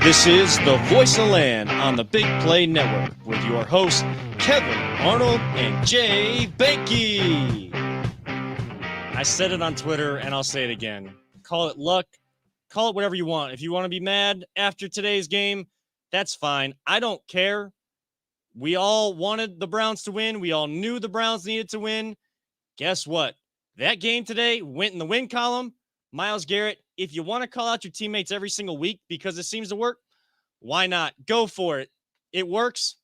This is the Voice of Land on the Big Play Network with your hosts, Kevin Arnold and Jay Banky. I said it on Twitter and I'll say it again. Call it luck. Call it whatever you want. If you want to be mad after today's game, that's fine. I don't care. We all wanted the Browns to win. We all knew the Browns needed to win. Guess what? That game today went in the win column. Myles Garrett, if you want to call out your teammates every single week because it seems to work, why not? Go for it. It works.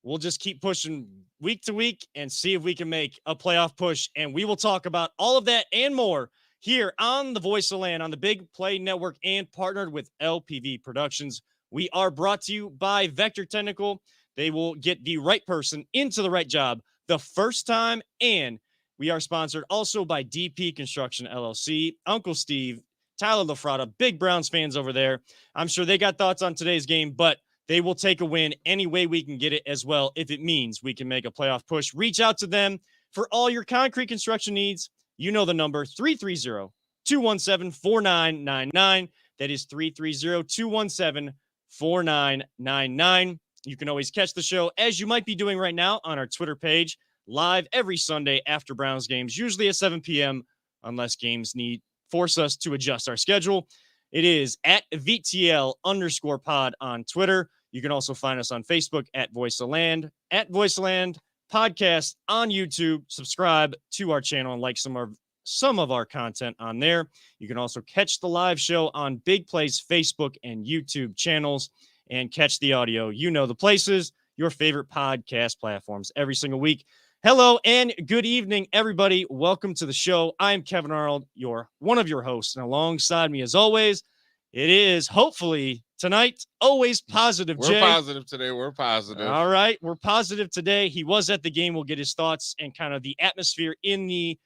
We'll just keep pushing week to week and see if we can make a playoff push. And we will talk about all of that and more here on the Voice of Land on the Big Play Network and partnered with LPV Productions. We are brought to you by Vector Technical. They will get the right person into the right job the first time. And we are sponsored also by DP Construction LLC, Uncle Steve, Tyler LaFrada, big Browns fans over there. I'm sure they got thoughts on today's game, but they will take a win any way we can get it as well if it means we can make a playoff push. Reach out to them for all your concrete construction needs. You know the number, 330-217-4999. That is 330-217-4999. You can always catch the show, as you might be doing right now, on our Twitter page, live every Sunday after Browns games, usually at 7 p.m., unless games force us to adjust our schedule. It is at VTL_pod on Twitter. You can also find us on Facebook at Voice of Land, podcast on YouTube. Subscribe to our channel and like some of our content on there. You can also catch the live show on Big Play's Facebook and YouTube channels and catch the audio. You know the places, your favorite podcast platforms every single week. Hello and good evening, everybody. Welcome to the show. I'm Kevin Arnold, one of your hosts, and alongside me, as always, it is hopefully tonight always positive. We're Jay. Positive today. We're positive. All right, we're positive today. He was at the game. We'll get his thoughts and kind of the atmosphere in the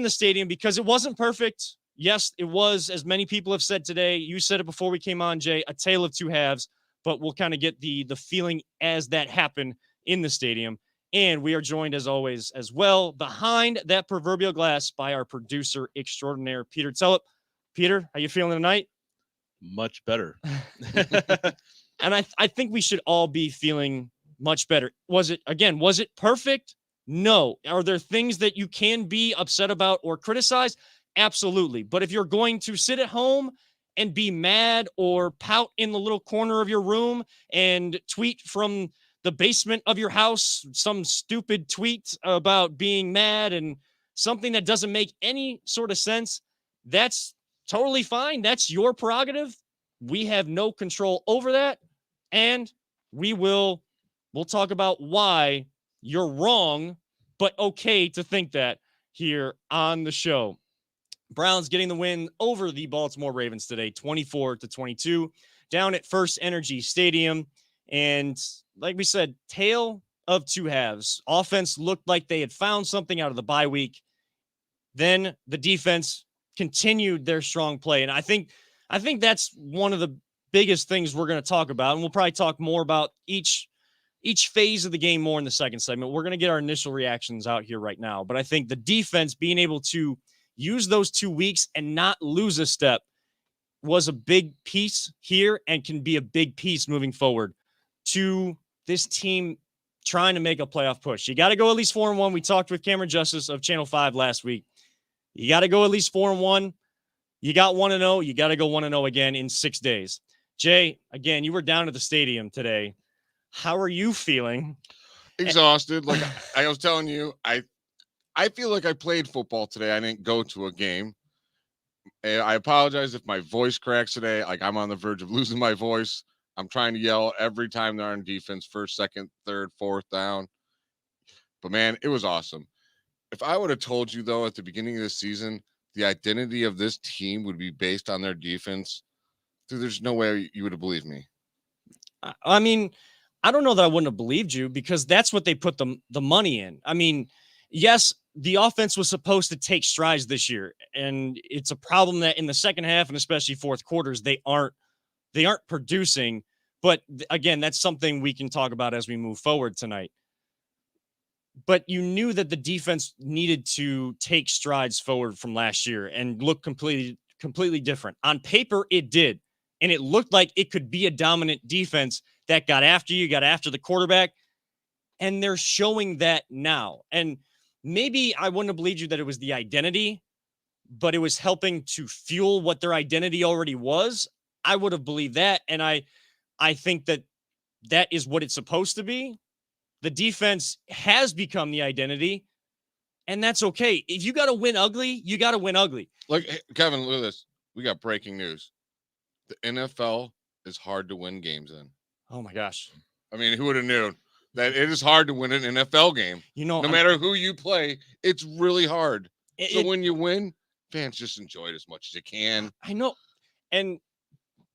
stadium because it wasn't perfect. Yes, it was, as many people have said today. You said it before we came on, Jay. A tale of two halves, but we'll kind of get the feeling as that happened in the stadium. And we are joined, as always, as well, behind that proverbial glass by our producer extraordinaire, Peter Tellep. Peter, how you feeling tonight? Much better. And I think we should all be feeling much better. Was it perfect? No. Are there things that you can be upset about or criticize? Absolutely. But if you're going to sit at home and be mad or pout in the little corner of your room and tweet from the basement of your house, some stupid tweet about being mad and something that doesn't make any sort of sense, that's totally fine. That's your prerogative. We have no control over that. And we'll talk about why you're wrong, but okay to think that here on the show. Browns getting the win over the Baltimore Ravens today, 24-22, down at First Energy Stadium. And like we said, tale of two halves. Offense looked like they had found something out of the bye week. Then the defense continued their strong play. And I think that's one of the biggest things we're going to talk about. And we'll probably talk more about each phase of the game more in the second segment. We're going to get our initial reactions out here right now. But I think the defense being able to use those 2 weeks and not lose a step was a big piece here and can be a big piece moving forward to this team trying to make a playoff push. You got to go at least 4-1. We talked with Cameron Justice of Channel 5 last week. You got to go at least 4-1. You got 1-0. You got to go 1-0 again in 6 days. Jay, again, you were down at the stadium today. How are you feeling? Exhausted. Like I was telling you, I feel like I played football today. I didn't go to a game. I apologize if my voice cracks today. Like I'm on the verge of losing my voice. I'm trying to yell every time they're on defense, first, second, third, fourth down. But, man, it was awesome. If I would have told you, though, at the beginning of the season, the identity of this team would be based on their defense, dude, there's no way you would have believed me. I mean, I don't know that I wouldn't have believed you because that's what they put the money in. I mean, yes, the offense was supposed to take strides this year, and it's a problem that in the second half and especially fourth quarters, they aren't producing. But again, that's something we can talk about as we move forward tonight. But you knew that the defense needed to take strides forward from last year and look completely different. On paper, it did. and it looked like it could be a dominant defense that got after you, got after the quarterback. And they're showing that now. And maybe I wouldn't have believed you that it was the identity, but it was helping to fuel what their identity already was. I would have believed that. And I think that is what it's supposed to be. The defense has become the identity, and that's okay. If you got to win ugly, you got to win ugly. Look, Kevin, look at this. We got breaking news. The NFL is hard to win games in. Oh my gosh. I mean, who would have known that it is hard to win an NFL game? You know, no matter who you play, it's really hard. So it, when you win, fans just enjoy it as much as you can. I know. And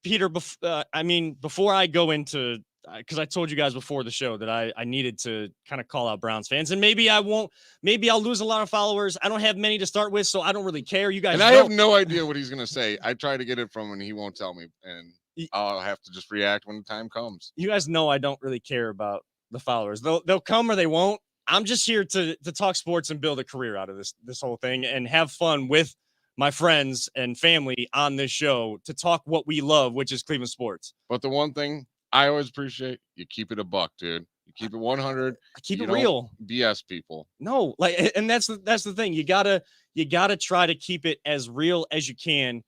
Peter, before I go into, because I told you guys before the show that I needed to kind of call out Browns fans, and maybe I won't, maybe I'll lose a lot of followers. I don't have many to start with, so I don't really care. You guys, and I have no idea what he's going to say. I try to get it from him, and he won't tell me, and I'll have to just react when the time comes. You guys know I don't really care about the followers. They'll come or they won't. I'm just here to talk sports and build a career out of this whole thing and have fun with my friends and family on this show to talk what we love, which is Cleveland sports. But the one thing I always appreciate, you keep it a buck, dude. You keep it 100. I keep it real. BS people. No, like, and that's the thing. You gotta try to keep it as real as you can.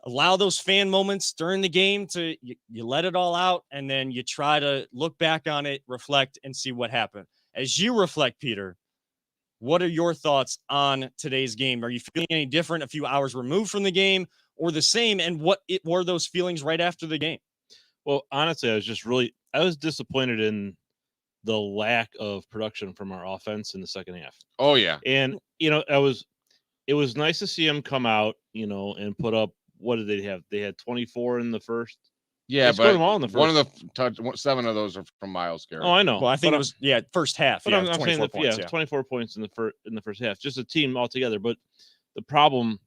Allow those fan moments during the game to you let it all out, and then you try to look back on it, reflect, and see what happened. As you reflect, Peter, what are your thoughts on today's game? Are you feeling any different a few hours removed from the game, or the same? And what were those feelings right after the game? Well, honestly, I was disappointed in the lack of production from our offense in the second half. Oh yeah. And, it was nice to see him come out, and put up, what did they have? They had 24 in the first. Yeah, they but them all in the first. One of the 7 of those are from Myles Garrett. Oh, I know. Well, I think it was first half. But Yeah, I'm saying 24 points. 24 points in the first half, just a team altogether. But the problem,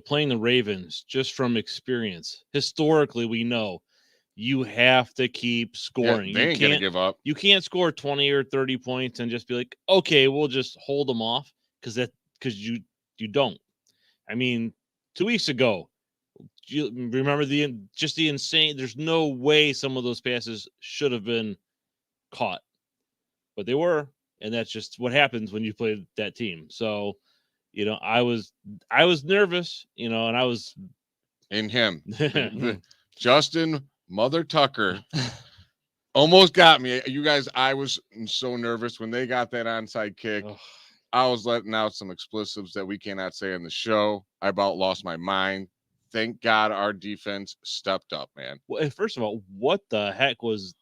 playing the Ravens, just from experience, historically, we know you have to keep scoring. Yeah, they ain't gonna give up. You can't score 20 or 30 points and just be like, okay, we'll just hold them off because you don't. I mean, 2 weeks ago, you remember the insane. There's no way some of those passes should have been caught, but they were, and that's just what happens when you play that team. So, I was nervous, and I was in him. Justin Mother Tucker almost got me. You guys, I was so nervous when they got that onside kick. Ugh. I was letting out some expletives that we cannot say in the show. I about lost my mind. Thank God our defense stepped up, man. Well, first of all, what the heck was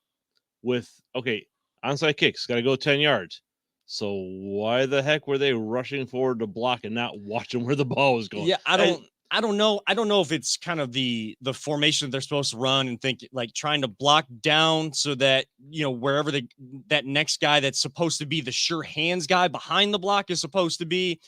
with onside kicks? Got to go 10 yards. So why the heck were they rushing forward to block and not watching where the ball was going? Yeah, I don't know. I don't know if it's kind of the formation that they're supposed to run and think like trying to block down so that, wherever that next guy that's supposed to be the sure hands guy behind the block is supposed to be,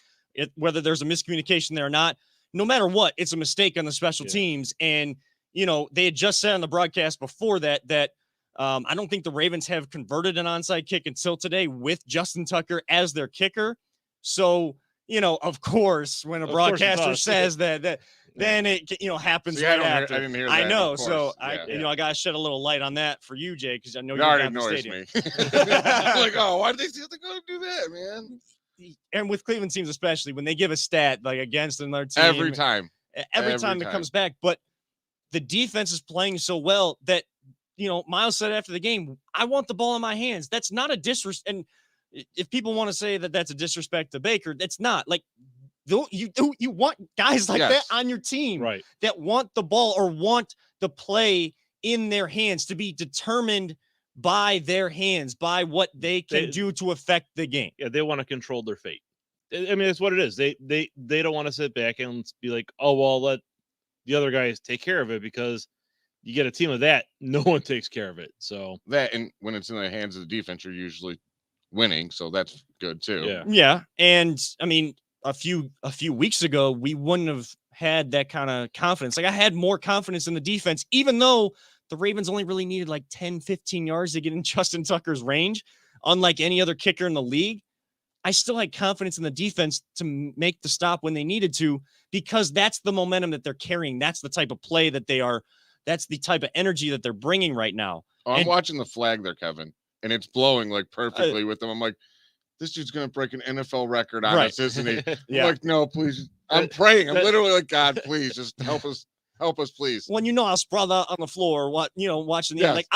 whether there's a miscommunication there or not. No matter what, it's a mistake on the special teams. And, they had just said on the broadcast before that I don't think the Ravens have converted an onside kick until today with Justin Tucker as their kicker. So, of course, when a broadcaster says that, then it, happens right after. I didn't hear that. I know. So I got to shed a little light on that for you, Jay, because I know you already annoys me. I'm like, oh, why did they have to go do that, man? And with Cleveland teams, especially when they give a stat like against another team, every time it comes back. But the defense is playing so well that, Myles said after the game, I want the ball in my hands. That's not a disrespect. And if people want to say that that's a disrespect to Baker, that's not. Like, you want guys like that on your team, right? That want the ball or want the play in their hands, to be determined by their hands, by what they can do to affect the game. Yeah, they want to control their fate. I mean, that's what it is. They don't want to sit back and be like, oh, well, let the other guys take care of it, because you get a team of that, no one takes care of it. So that, and when it's in the hands of the defense, you're usually winning, so that's good too. Yeah. And I mean, a few weeks ago, we wouldn't have had that kind of confidence. Like, I had more confidence in the defense, even though the Ravens only really needed like 10, 15 yards to get in Justin Tucker's range, unlike any other kicker in the league. I still had confidence in the defense to make the stop when they needed to, because that's the momentum that they're carrying. That's the type of play that they are That's the type of energy that they're bringing right now. Oh, I'm And- watching the flag there, Kevin, and it's blowing like perfectly with them. I'm like, this dude's gonna break an NFL record on Right. us, isn't he? I'm Yeah. like, no, please. I'm praying. I'm that- literally like, God, please, just help us, please. When you know us brother on the floor, watching the Yes. like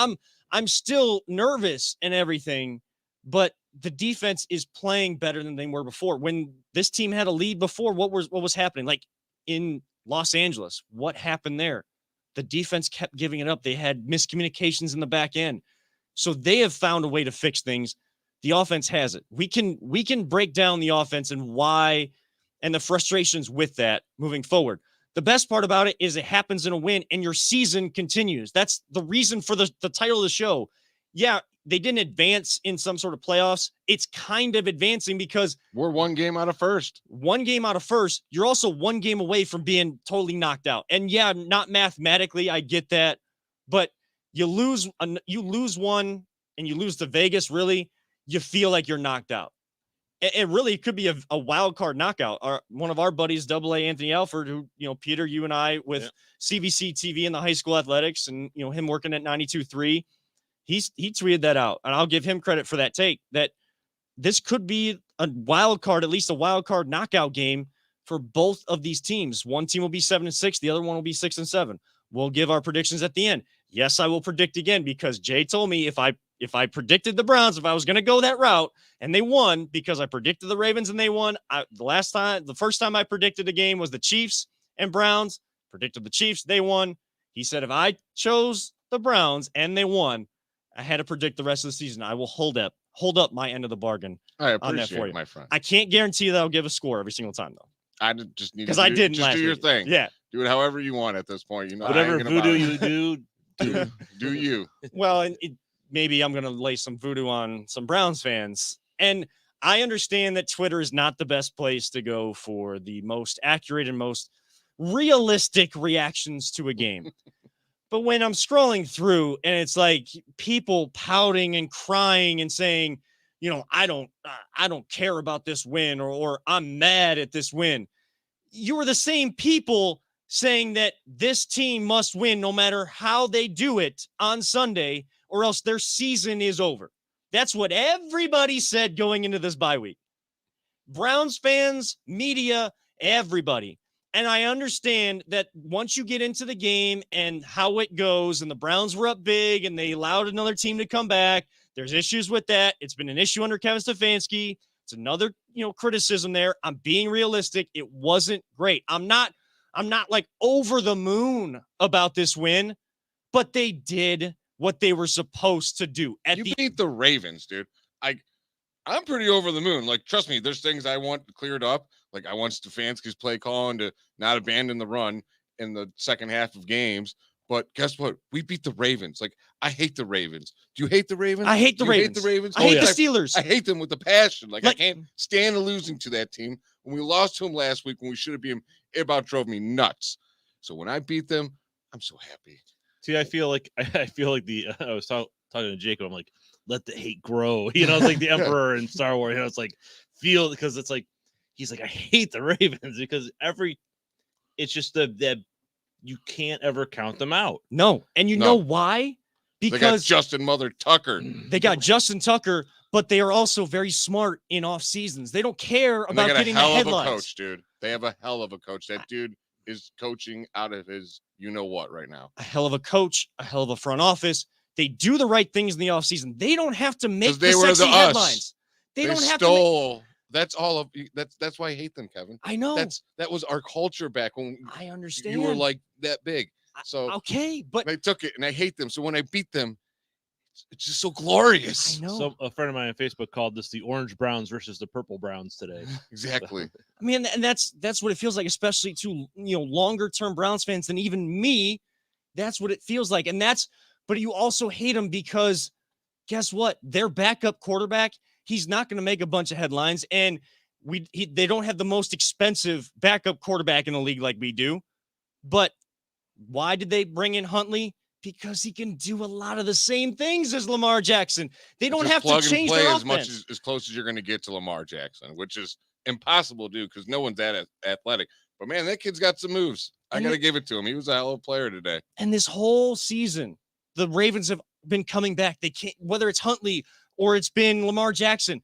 I'm still nervous and everything, but the defense is playing better than they were before. When this team had a lead before, what was happening? Like in Los Angeles, what happened there? The defense kept giving it up. They had miscommunications in the back end. So they have found a way to fix things. The offense has it. We can break down the offense and why and the frustrations with that moving forward. The best part about it is it happens in a win and your season continues. That's the reason for the title of the show. Yeah, they didn't advance in some sort of playoffs. It's kind of advancing because We're one game out of first. one game out of first, you're also one game away from being totally knocked out. And yeah, not mathematically, I get that, but you lose one and you lose to Vegas, really, you feel like you're knocked out. It really could be a wild card knockout. One of our buddies, AA Anthony Alford, who, Peter, you and I with CVC TV and the high school athletics and, him working at 92.3, he tweeted that out. And I'll give him credit for that take, that this could be a wild card, at least a wild card knockout game for both of these teams. One team will be 7-6. The other one will be 6-7. We'll give our predictions at the end. Yes, I will predict again because Jay told me if I predicted the Browns, if I was going to go that route and they won because I predicted the Ravens and they won. The first time I predicted a game was the Chiefs and Browns. Predicted the Chiefs, they won. He said if I chose the Browns and they won, I had to predict the rest of the season. I will hold up my end of the bargain. I on that appreciate for it, you. my friend. I can't guarantee that I'll give a score every single time though, I just need because to I do- didn't just last do your week. thing. Yeah. Do it however you want at this point. I Whatever ain't gonna voodoo bother you do, do you. Well, and maybe I'm going to lay some voodoo on some Browns fans. And I understand that Twitter is not the best place to go for the most accurate and most realistic reactions to a game. But when I'm scrolling through and it's like people pouting and crying and saying, I don't care about this win or I'm mad at this win. You were the same people saying that this team must win no matter how they do it on Sunday or else their season is over. That's what everybody said going into this bye week. Browns fans, media, everybody. And I understand that once you get into the game and how it goes, and the Browns were up big and they allowed another team to come back, there's issues with that. It's been an issue under Kevin Stefanski. It's another, criticism there. I'm being realistic. It wasn't great. I'm not like over the moon about this win, but they did what they were supposed to do. You beat the Ravens, dude. I'm pretty over the moon. Like, trust me, there's things I want cleared up. Like, I want Stefanski's play calling to not abandon the run in the second half of games. But guess what? We beat the Ravens. Like, I hate the Ravens. Do you hate the Ravens? I hate the Do you Ravens. hate the Ravens? I hate yeah. the Steelers. I hate them with a passion. Like, I Like- can't stand losing to that team. When we lost to them last week, when we should have beat them, it about drove me nuts. So when I beat them, I'm so happy. See, I feel like I was talking to Jacob. I'm like, let the hate grow. It's like the Emperor in Star Wars. It's like because it's like he's like, I hate the Ravens because it's just that you can't ever count them out. No. And you No. know why? They got Because Justin Mother Tucker. they got Justin Tucker, but they are also very smart in off seasons. They don't care And they about got a getting the hell of a headlines. coach, dude. They have a hell of a coach. That dude is coaching out of his what right now. A hell of a coach, a hell of a front office. They do the right things in the offseason. They don't have to make 'Cause they the were sexy the us. headlines. They don't have to. stole. That's all of that's why I hate them, Kevin. I know. That was our culture back when I understand. you were like that big. So okay, but they took it and I hate them. So when I beat them, it's just so glorious. I know. So a friend of mine on Facebook called this the Orange Browns versus the Purple Browns today. Exactly. I mean, and that's what it feels like, especially to longer term Browns fans than even me. That's what it feels like, but you also hate them because guess what? Their backup quarterback, he's not going to make a bunch of headlines, and they don't have the most expensive backup quarterback in the league like we do. But why did they bring in Huntley? Because he can do a lot of the same things as Lamar Jackson. They don't Just have to plug and change play their as much offense. as close as you're going to get to Lamar Jackson, which is impossible to do because no one's that athletic. But man, that kid's got some moves. I got to give it to him. He was a hell of a player today. And this whole season, the Ravens have been coming back. They can't, whether it's Huntley or it's been Lamar Jackson.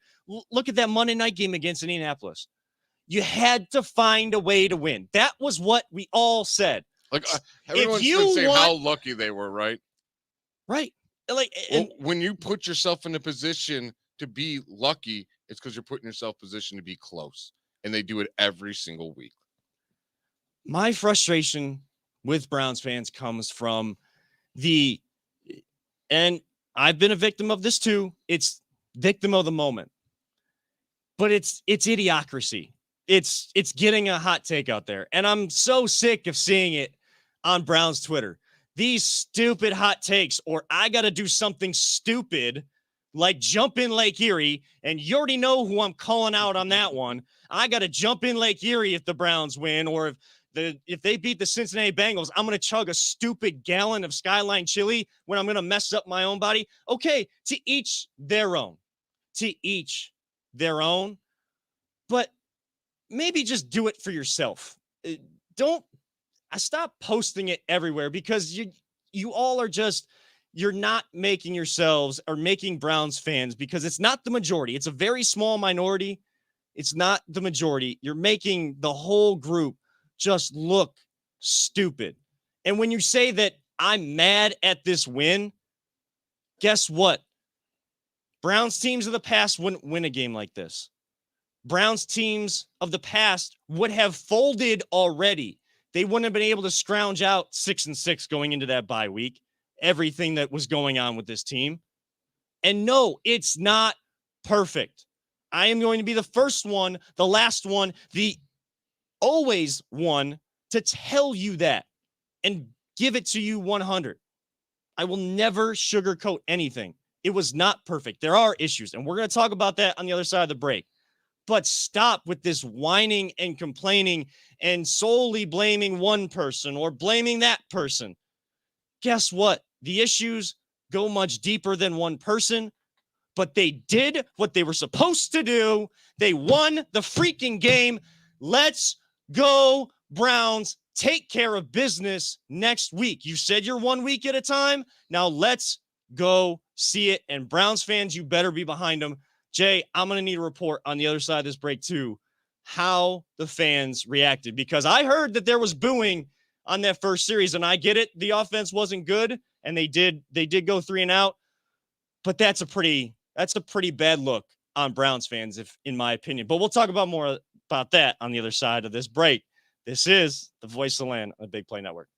Look at that Monday night game against Indianapolis. You had to find a way to win. That was what we all said. Like everyone's been saying how lucky they were, right? Right. Like, and when you put yourself in a position to be lucky, it's because you're putting yourself in a position to be close. And they do it every single week. My frustration with Browns fans comes from and I've been a victim of this too. It's victim of the moment. But it's idiocracy. It's getting a hot take out there. And I'm so sick of seeing it on Browns Twitter. These stupid hot takes, or I got to do something stupid like jump in Lake Erie, and you already know who I'm calling out on that one. I got to jump in Lake Erie if the Browns win, or if they beat the Cincinnati Bengals, I'm going to chug a stupid gallon of Skyline chili when I'm going to mess up my own body. Okay, to each their own. To each their own. But maybe just do it for yourself. Stop posting it everywhere, because you all are just, you're not making yourselves or making Browns fans, because it's not the majority. It's a very small minority. It's not the majority. You're making the whole group just look stupid. And when you say that I'm mad at this win, guess what? Browns teams of the past wouldn't win a game like this. Browns teams of the past would have folded already. They wouldn't have been able to scrounge out 6-6 going into that bye week. Everything that was going on with this team. And no, it's not perfect. I am going to be the first one, the last one, the always one to tell you that and give it to you 100. I will never sugarcoat anything. It was not perfect. There are issues, and we're going to talk about that on the other side of the break. But stop with this whining and complaining and solely blaming one person or blaming that person. Guess what? The issues go much deeper than one person, but they did what they were supposed to do. They won the freaking game. Let's go, Browns. Take care of business next week. You said you're 1 week at a time. Now let's go see it. And Browns fans, you better be behind them. Jay, I'm going to need a report on the other side of this break too, how the fans reacted, because I heard that there was booing on that first series, and I get it. The offense wasn't good, and they did go 3 and out, but that's a pretty bad look on Browns fans, if in my opinion. But we'll talk about more about that on the other side of this break. This is the Voice of the Land on the Big Play Network.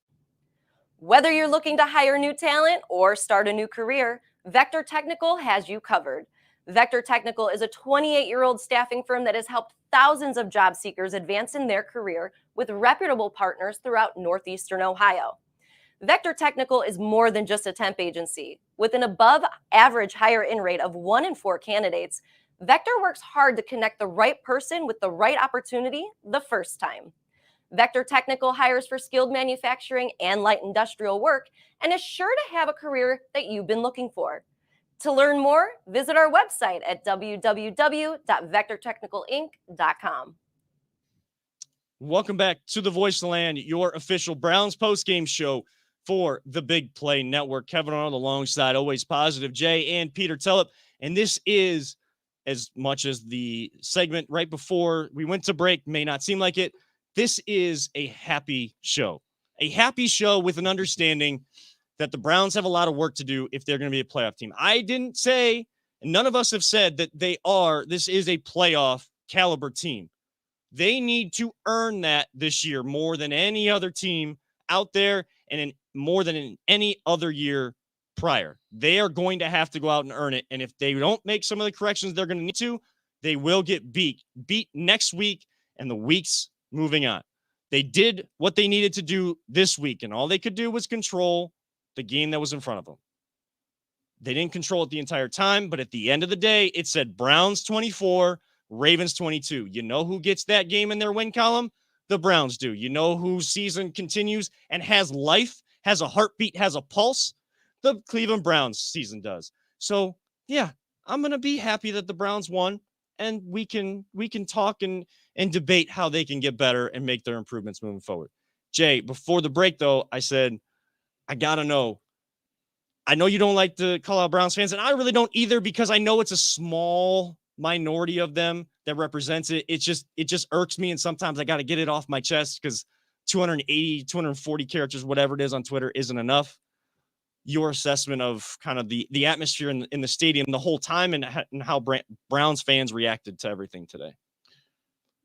Whether you're looking to hire new talent or start a new career, Vector Technical has you covered. Vector Technical is a 28-year-old staffing firm that has helped thousands of job seekers advance in their career with reputable partners throughout Northeastern Ohio. Vector Technical is more than just a temp agency. With an above-average hire-in rate of 1 in 4 candidates, Vector works hard to connect the right person with the right opportunity the first time. Vector Technical hires for skilled manufacturing and light industrial work and is sure to have a career that you've been looking for. To learn more, visit our website at www.vectortechnicalinc.com. Welcome back to the Voice of the Land, your official Browns postgame show for the Big Play Network. Kevin Arnold alongside Always Positive Jay and Peter Tellep. And this is, as much as the segment right before we went to break may not seem like it, this is a happy show. A happy show with an understanding that the Browns have a lot of work to do if they're going to be a playoff team. I didn't say, and none of us have said that this is a playoff caliber team. They need to earn that this year more than any other team out there and more than in any other year prior. They are going to have to go out and earn it. And if they don't make some of the corrections they're going to need to, they will get beat next week and the weeks moving on. They did what they needed to do this week, and all they could do was control the game that was in front of them. They didn't control it the entire time, but at the end of the day, it said Browns 24, Ravens 22. You know who gets that game in their win column? The Browns do. You know whose season continues and has life, has a heartbeat, has a pulse? The Cleveland Browns season does. So, yeah, I'm going to be happy that the Browns won, and we can talk and debate how they can get better and make their improvements moving forward. Jay, before the break, though, I said, I got to know. I know you don't like to call out Browns fans, and I really don't either, because I know it's a small minority of them that represents it. It just irks me, and sometimes I got to get it off my chest because 280, 240 characters, whatever it is on Twitter, isn't enough. Your assessment of kind of the atmosphere in the stadium the whole time, and how Browns fans reacted to everything today.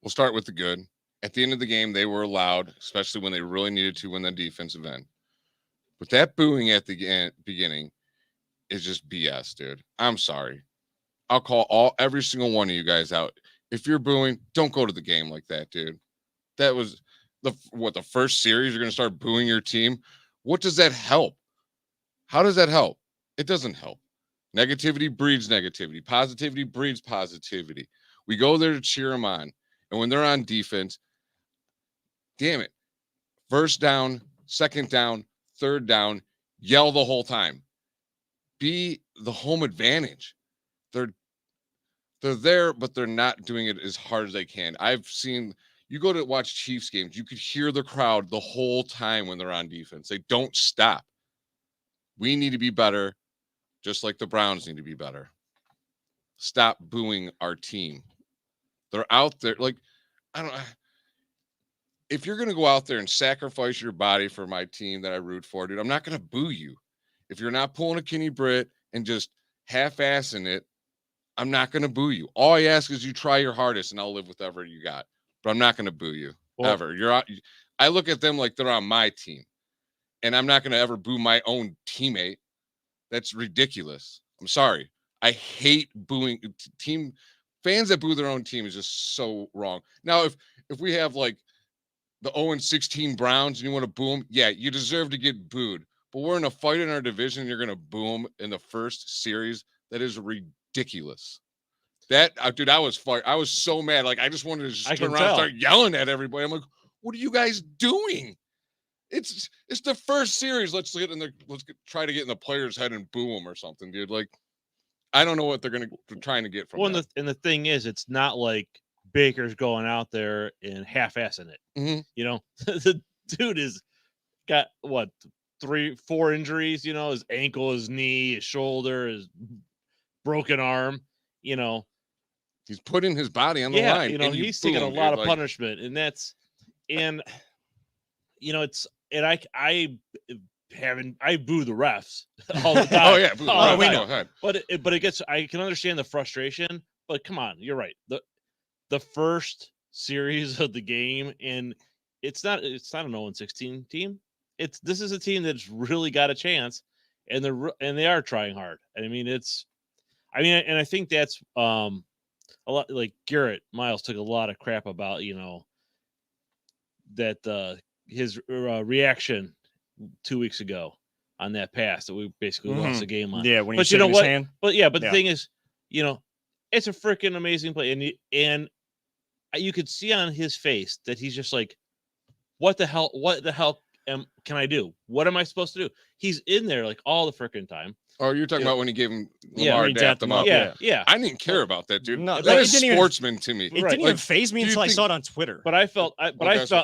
We'll start with the good. At the end of the game, they were loud, especially when they really needed to win the defensive end. But that booing at the beginning is just BS, dude. I'm sorry. I'll call every single one of you guys out. If you're booing, don't go to the game like that, dude. That was the first series you're going to start booing your team. What does that help? How does that help? It doesn't help. Negativity breeds negativity. Positivity breeds positivity. We go there to cheer them on. And when they're on defense, damn it. First down, second down, third down, yell the whole time. Be the home advantage. They're there, but they're not doing it as hard as they can. I've seen, you go to watch Chiefs games, you could hear the crowd the whole time when they're on defense. They don't stop. We need to be better, just like the Browns need to be better. Stop booing our team. They're out there. Like, I don't know. If you're going to go out there and sacrifice your body for my team that I root for, dude, I'm not going to boo you. If you're not pulling a Kenny Britt and just half-assing it, I'm not going to boo you. All I ask is you try your hardest, and I'll live with whatever you got. But I'm not going to boo you, ever. You're out. I look at them like they're on my team, and I'm not going to ever boo my own teammate. That's ridiculous. I'm sorry. I hate booing team fans that boo their own team is just so wrong. Now, if we have like the 0-16 Browns and you want to boo them, yeah, you deserve to get booed. But we're in a fight in our division, and you're going to boo them in the first series. That is ridiculous. That dude, I was so mad. Like, I just wanted to just turn around and start yelling at everybody. I'm like, what are you guys doing? It's the first series. Let's try to get in the player's head and boo them or something, dude. Like, I don't know what they're trying to get from that. And the thing is, it's not like Baker's going out there and half-assing it. Mm-hmm. You know, the dude is got what 3-4 injuries. You know, his ankle, his knee, his shoulder, his broken arm. You know, he's putting his body on the line. You know, he's taking a lot of punishment, and you know, I boo the refs all the time. Oh yeah, boo the refs. We know. But it gets. I can understand the frustration. But come on, you're right. The first series of the game, and it's not an 0-16 team. This is a team that's really got a chance, and they are trying hard. I mean, and I think that's a lot. Like Garrett Miles took a lot of crap about, you know, that his reaction 2 weeks ago on that pass that we basically lost the game on. Yeah, when but you know what? Hand. But the thing is, you know, it's a freaking amazing play, and you could see on his face that he's just like, what the hell can I do? What am I supposed to do? He's in there like all the freaking time. Oh, you're talking about when he gave him Lamar dapped him up. Yeah. I didn't care about that, dude. No, that is sportsman to me. It didn't even faze me until I saw it on Twitter. But I felt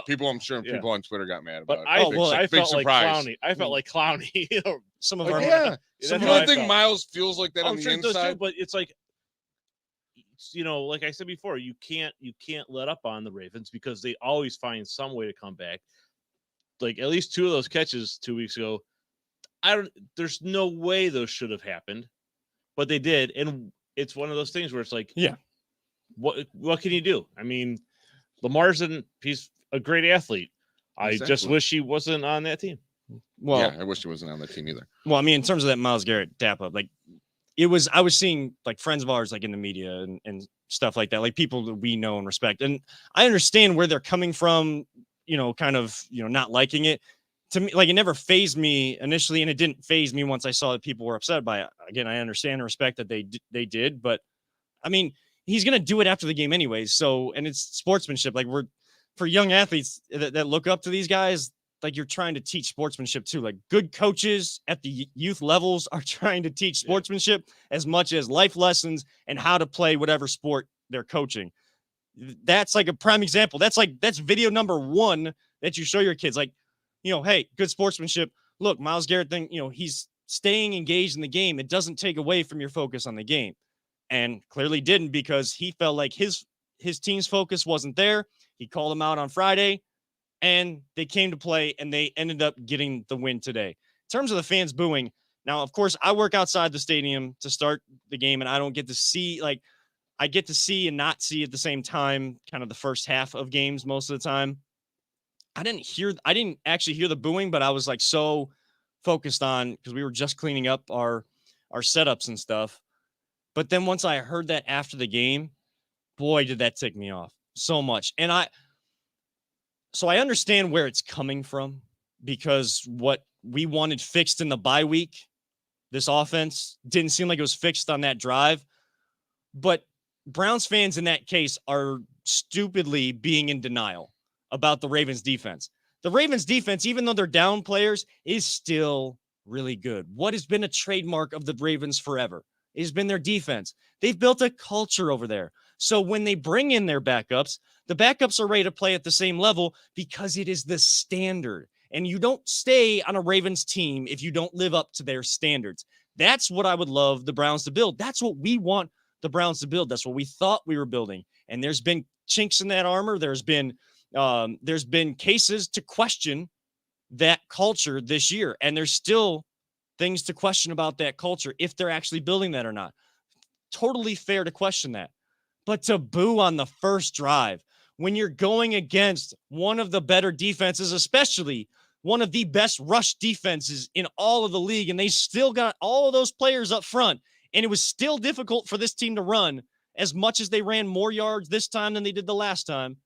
people. I'm sure people on Twitter got mad about it. I felt like Clowney. I felt like Clowney. You know, some of like, our you don't think Miles feels like that on the inside? Too, but it's like, you know, like I said before, you can't let up on the Ravens because they always find some way to come back. Like at least 2 of those catches 2 weeks ago, there's no way those should have happened, but they did. And it's one of those things where it's like, yeah, what can you do? I mean, he's a great athlete. Exactly. I just wish he wasn't on that team. Well, yeah, I wish he wasn't on that team either. Well, I mean, in terms of that Myles Garrett dap up, like I was seeing like friends of ours, like in the media and stuff like that, like people that we know and respect. And I understand where they're coming from, you know, kind of, you know, not liking it. To me, like, it never fazed me initially, and it didn't faze me once I saw that people were upset by it. Again, I understand and respect that they did, but I mean, he's gonna do it after the game anyways. So, and it's sportsmanship. Like, for young athletes that look up to these guys, like, you're trying to teach sportsmanship too. Like, good coaches at the youth levels are trying to teach sportsmanship as much as life lessons and how to play whatever sport they're coaching. That's like a prime example. That's video number 1 that you show your kids. Like, hey, good sportsmanship. Look, Myles Garrett thing, he's staying engaged in the game. It doesn't take away from your focus on the game. And clearly didn't, because he felt like his team's focus wasn't there. He called them out on Friday, and they came to play, and they ended up getting the win today. In terms of the fans booing, now, of course, I work outside the stadium to start the game, and I don't get to see, I get to see and not see at the same time, kind of the first half of games most of the time. I didn't actually hear the booing, but I was like so focused on, because we were just cleaning up our setups and stuff. But then once I heard that after the game, boy, did that tick me off so much. And I understand where it's coming from, because what we wanted fixed in the bye week, this offense didn't seem like it was fixed on that drive. But Browns fans in that case are stupidly being in denial about the Ravens defense. The Ravens defense, even though they're down players, is still really good. What has been a trademark of the Ravens forever has been their defense. They've built a culture over there. So when they bring in their backups, the backups are ready to play at the same level, because it is the standard. And you don't stay on a Ravens team if you don't live up to their standards. That's what I would love the Browns to build. That's what we want the Browns to build. That's what we thought we were building. And there's been chinks in that armor. There's been cases to question that culture this year. And there's still things to question about that culture, if they're actually building that or not. Totally fair to question that. But to boo on the first drive, when you're going against one of the better defenses, especially one of the best rush defenses in all of the league, and they still got all of those players up front, and it was still difficult for this team to run as much as they ran more yards this time than they did the last time.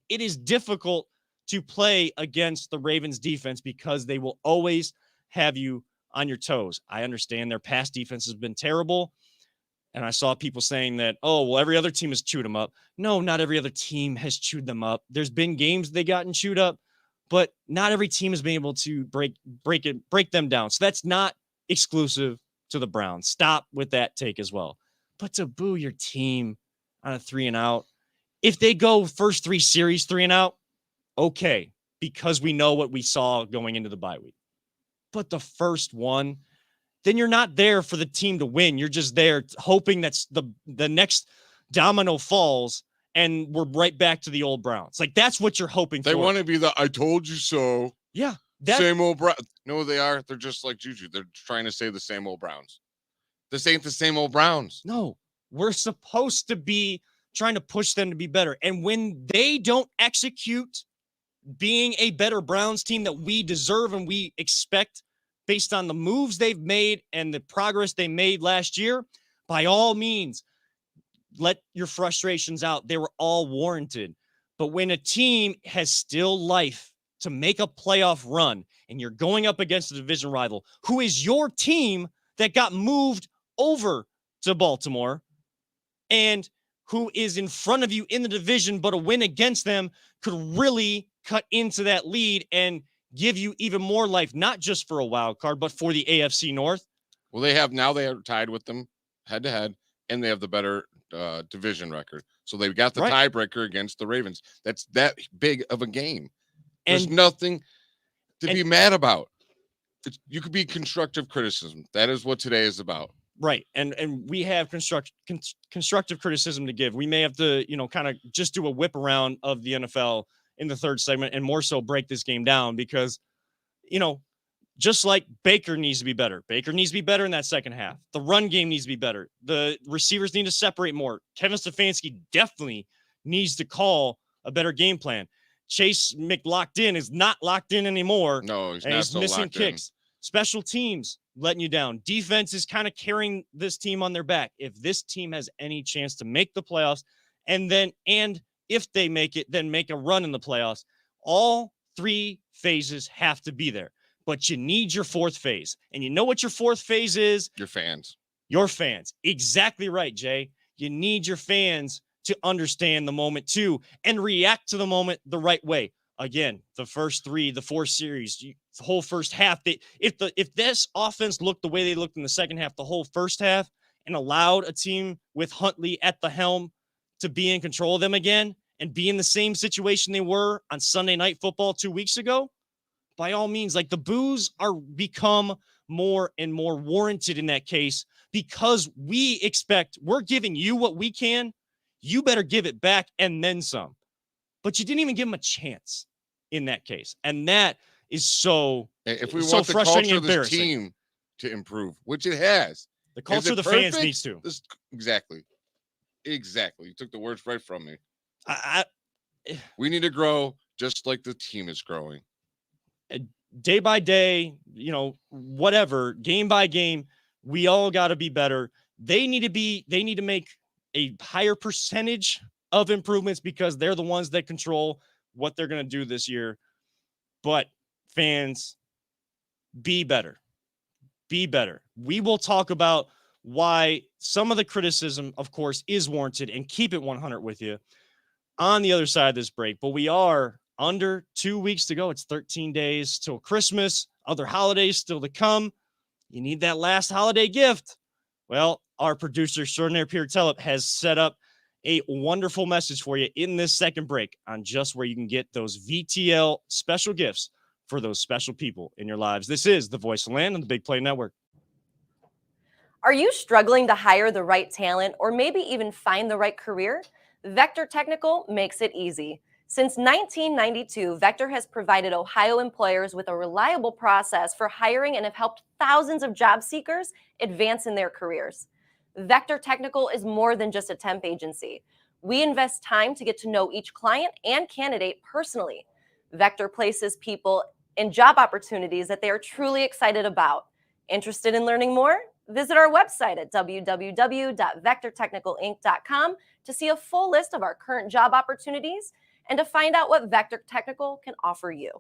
It is difficult to play against the Ravens defense, because they will always have you on your toes. I understand their pass defense has been terrible. And I saw people saying that, oh, well, every other team has chewed them up. No, not every other team has chewed them up. There's been games they gotten chewed up, but not every team has been able to break them down. So that's not exclusive to the Browns. Stop with that take as well. But to boo your team on a 3-and-out, if they go first 3 series 3-and-out, okay, because we know what we saw going into the bye week. But the first one, then you're not there for the team to win. You're just there hoping that's the next domino falls, and we're right back to the old Browns. Like, that's what you're hoping for. They want to be the I told you so. Yeah. Same old Browns. No, they are. They're just like Juju. They're trying to say the same old Browns. This ain't the same old Browns. No, we're supposed to be trying to push them to be better. And when they don't execute being a better Browns team that we deserve and we expect based on the moves they've made and the progress they made last year, by all means, let your frustrations out. They were all warranted. But when a team has still life to make a playoff run, and you're going up against a division rival who is your team that got moved over to Baltimore and who is in front of you in the division, but a win against them could really cut into that lead and give you even more life, not just for a wild card, but for the AFC North. Well, they are tied with them head to head, and they have the better division record. So they've got the tiebreaker against the Ravens. That's that big of a game. There's nothing to be mad about. You could be constructive criticism. That is what today is about. Right. And we have constructive criticism to give. We may have to, kind of just do a whip around of the NFL in the third segment and more so break this game down, because, just like Baker needs to be better. Baker needs to be better in that second half. The run game needs to be better. The receivers need to separate more. Kevin Stefanski definitely needs to call a better game plan. Chase McLocked-in is not locked in anymore. No, he's and not he's so missing locked kicks. Special teams letting you down. Defense is kind of carrying this team on their back. If this team has any chance to make the playoffs, and if they make it, then make a run in the playoffs, all 3 phases have to be there. But you need your 4th phase. And you know what your 4th phase is? Your fans. Your fans. Exactly right, Jay. You need your fans to understand the moment too and react to the moment the right way. Again, the first 3, the 4 series, the whole first half, if this offense looked the way they looked in the second half, the whole first half, and allowed a team with Huntley at the helm to be in control of them again and be in the same situation they were on Sunday Night Football 2 weeks ago, by all means, like the boos are become more and more warranted in that case because we're giving you what we can. You better give it back and then some. But you didn't even give them a chance in that case. And that is so If we so want the frustrating culture and of this embarrassing. team to improve, which it has, The is culture it of the fans perfect? needs to. Exactly. You took the words right from me. I, We need to grow just like the team is growing. day by day, whatever, game by game, we all got to be better. They need to make a higher percentage of improvements because they're the ones that control what they're going to do this year. But fans, be better. Be better. We will talk about why some of the criticism, of course, is warranted and keep it 100 with you on the other side of this break. But we are under 2 weeks to go. It's 13 days till Christmas, other holidays still to come. You need that last holiday gift. Well, our producer, extraordinaire Pierre Tellep, has set up a wonderful message for you in this second break on just where you can get those VTL special gifts for those special people in your lives. This is the Voice of Land on the Big Play Network. Are you struggling to hire the right talent or maybe even find the right career? Vector Technical makes it easy. Since 1992, Vector has provided Ohio employers with a reliable process for hiring and have helped thousands of job seekers advance in their careers. Vector Technical is more than just a temp agency. We invest time to get to know each client and candidate personally. Vector places people in job opportunities that they are truly excited about. Interested in learning more? Visit our website at www.vectortechnicalinc.com to see a full list of our current job opportunities and to find out what Vector Technical can offer you.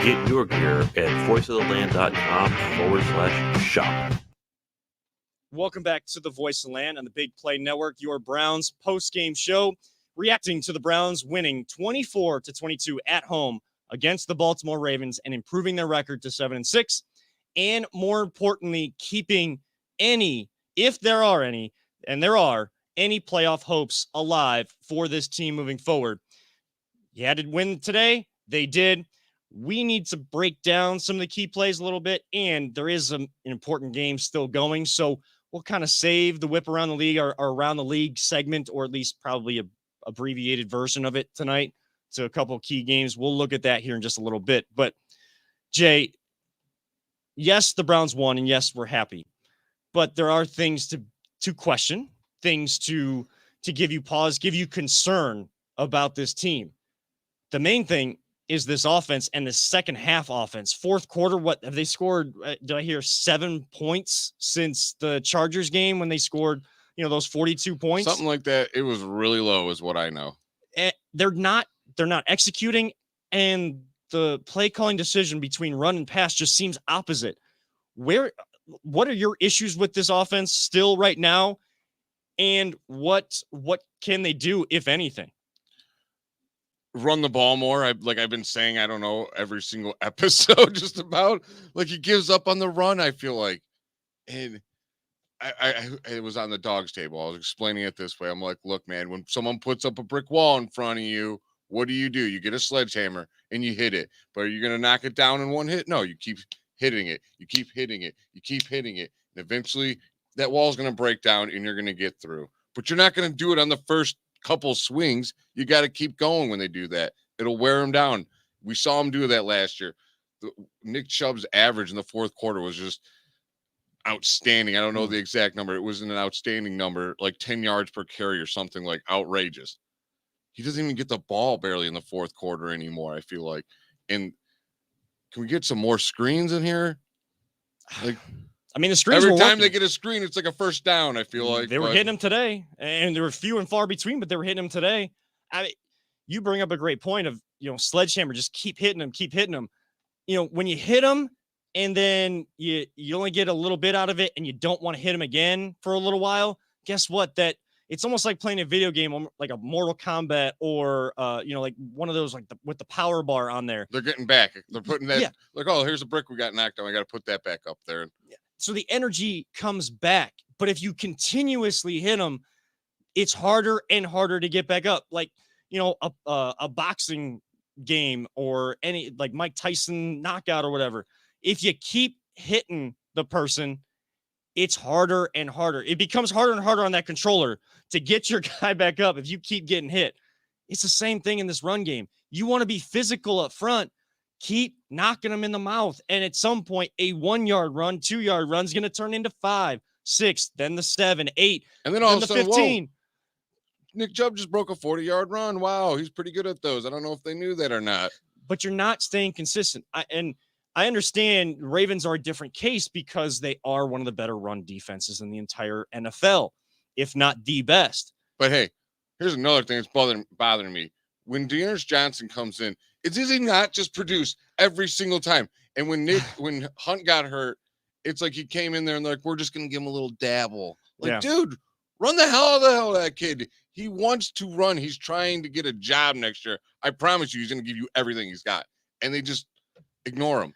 Get your gear at voiceoftheland.com/shop. Welcome back to the Voice of Land on the Big Play Network, your Browns post-game show, reacting to the Browns winning 24-22 at home against the Baltimore Ravens and improving their record to 7-6, and more importantly, keeping any, if there are any, and there are any playoff hopes alive for this team moving forward. You had to win today. They did. We need to break down some of the key plays a little bit, and there is an important game still going, so we'll kind of save the whip around the league or around the league segment, or at least probably a abbreviated version of it tonight to a couple of key games. We'll look at that here in just a little bit. But Jay, yes, the Browns won, and yes, we're happy, but there are things to question, things to give you pause, give you concern about this team. The main thing is this offense and the second half offense. Fourth quarter, what have they scored? Did I hear 7 points since the Chargers game when they scored, those 42 points? Something like that. It was really low is what I know. They're not executing, and the play calling decision between run and pass just seems opposite. What are your issues with this offense still right now? And what can they do, if anything? Run the ball more. I've been saying, I don't know, every single episode, just about, like, he gives up on the run, I feel like. And it was on the Dogs table. I was explaining it this way. I'm like, look, man, when someone puts up a brick wall in front of you, what do? You get a sledgehammer and you hit it. But are you going to knock it down in one hit? No, you keep hitting it. You keep hitting it. You keep hitting it. And eventually that wall is going to break down and you're going to get through. But you're not going to do it on the first couple swings. You got to keep going when they do that. It'll wear them down. We saw them do that last year. Nick Chubb's average in the fourth quarter was just outstanding. I don't know the exact number. It was an outstanding number, like 10 yards per carry or something, like outrageous. He doesn't even get the ball barely in the fourth quarter anymore, I feel like. And can we get some more screens in here? Like, I mean, the screens every were time working. they get a screen, it's like a first down, I feel like. They were hitting them today, and they were few and far between, but they were hitting them today. I mean, you bring up a great point of, sledgehammer, just keep hitting them. When you hit them and then you only get a little bit out of it and you don't want to hit them again for a little while, guess what? That it's almost like playing a video game, like a Mortal Kombat or, like one of those, like with the power bar on there. They're getting back. They're putting that, Yeah. like, oh, here's a brick we got knocked down. I got to put that back up there. So the energy comes back. But if you continuously hit them, it's harder and harder to get back up. Like, a boxing game or any like Mike Tyson knockout or whatever. If you keep hitting the person, it's harder and harder. It becomes harder and harder on that controller to get your guy back up if you keep getting hit. It's the same thing in this run game. You want to be physical up front, keep knocking them in the mouth. And at some point, a 1 yard run, 2 yard run is going to turn into 5, 6, then the 7, 8, And then all then of the a sudden, 15. whoa, Nick Chubb just broke a 40-yard run. Wow, he's pretty good at those. I don't know if they knew that or not. But you're not staying consistent. I understand Ravens are a different case because they are one of the better run defenses in the entire NFL, if not the best. But hey, here's another thing that's bothering me. When Dearness Johnson comes in, does he not just produce every single time? And when Hunt got hurt, it's like he came in there and like, we're just gonna give him a little dabble. Like, Yeah. dude, run the hell out of that kid. He wants to run. He's trying to get a job next year. I promise you, he's gonna give you everything he's got. And they just ignore him.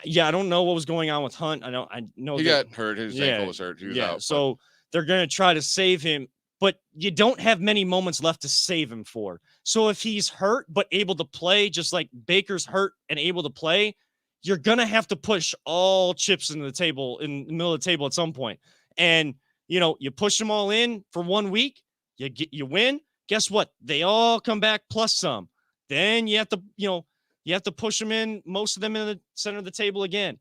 Yeah, I don't know what was going on with Hunt. I know He that, got hurt. His Yeah, ankle was hurt. He was out. so they're going to try to save him, but you don't have many moments left to save him for. So if he's hurt but able to play, just like Baker's hurt and able to play, you're going to have to push all chips into the table in the middle of the table at some point. And you push them all in for 1 week, you win. Guess what? They all come back plus some. Then you have to push them in, most of them in the center of the table again.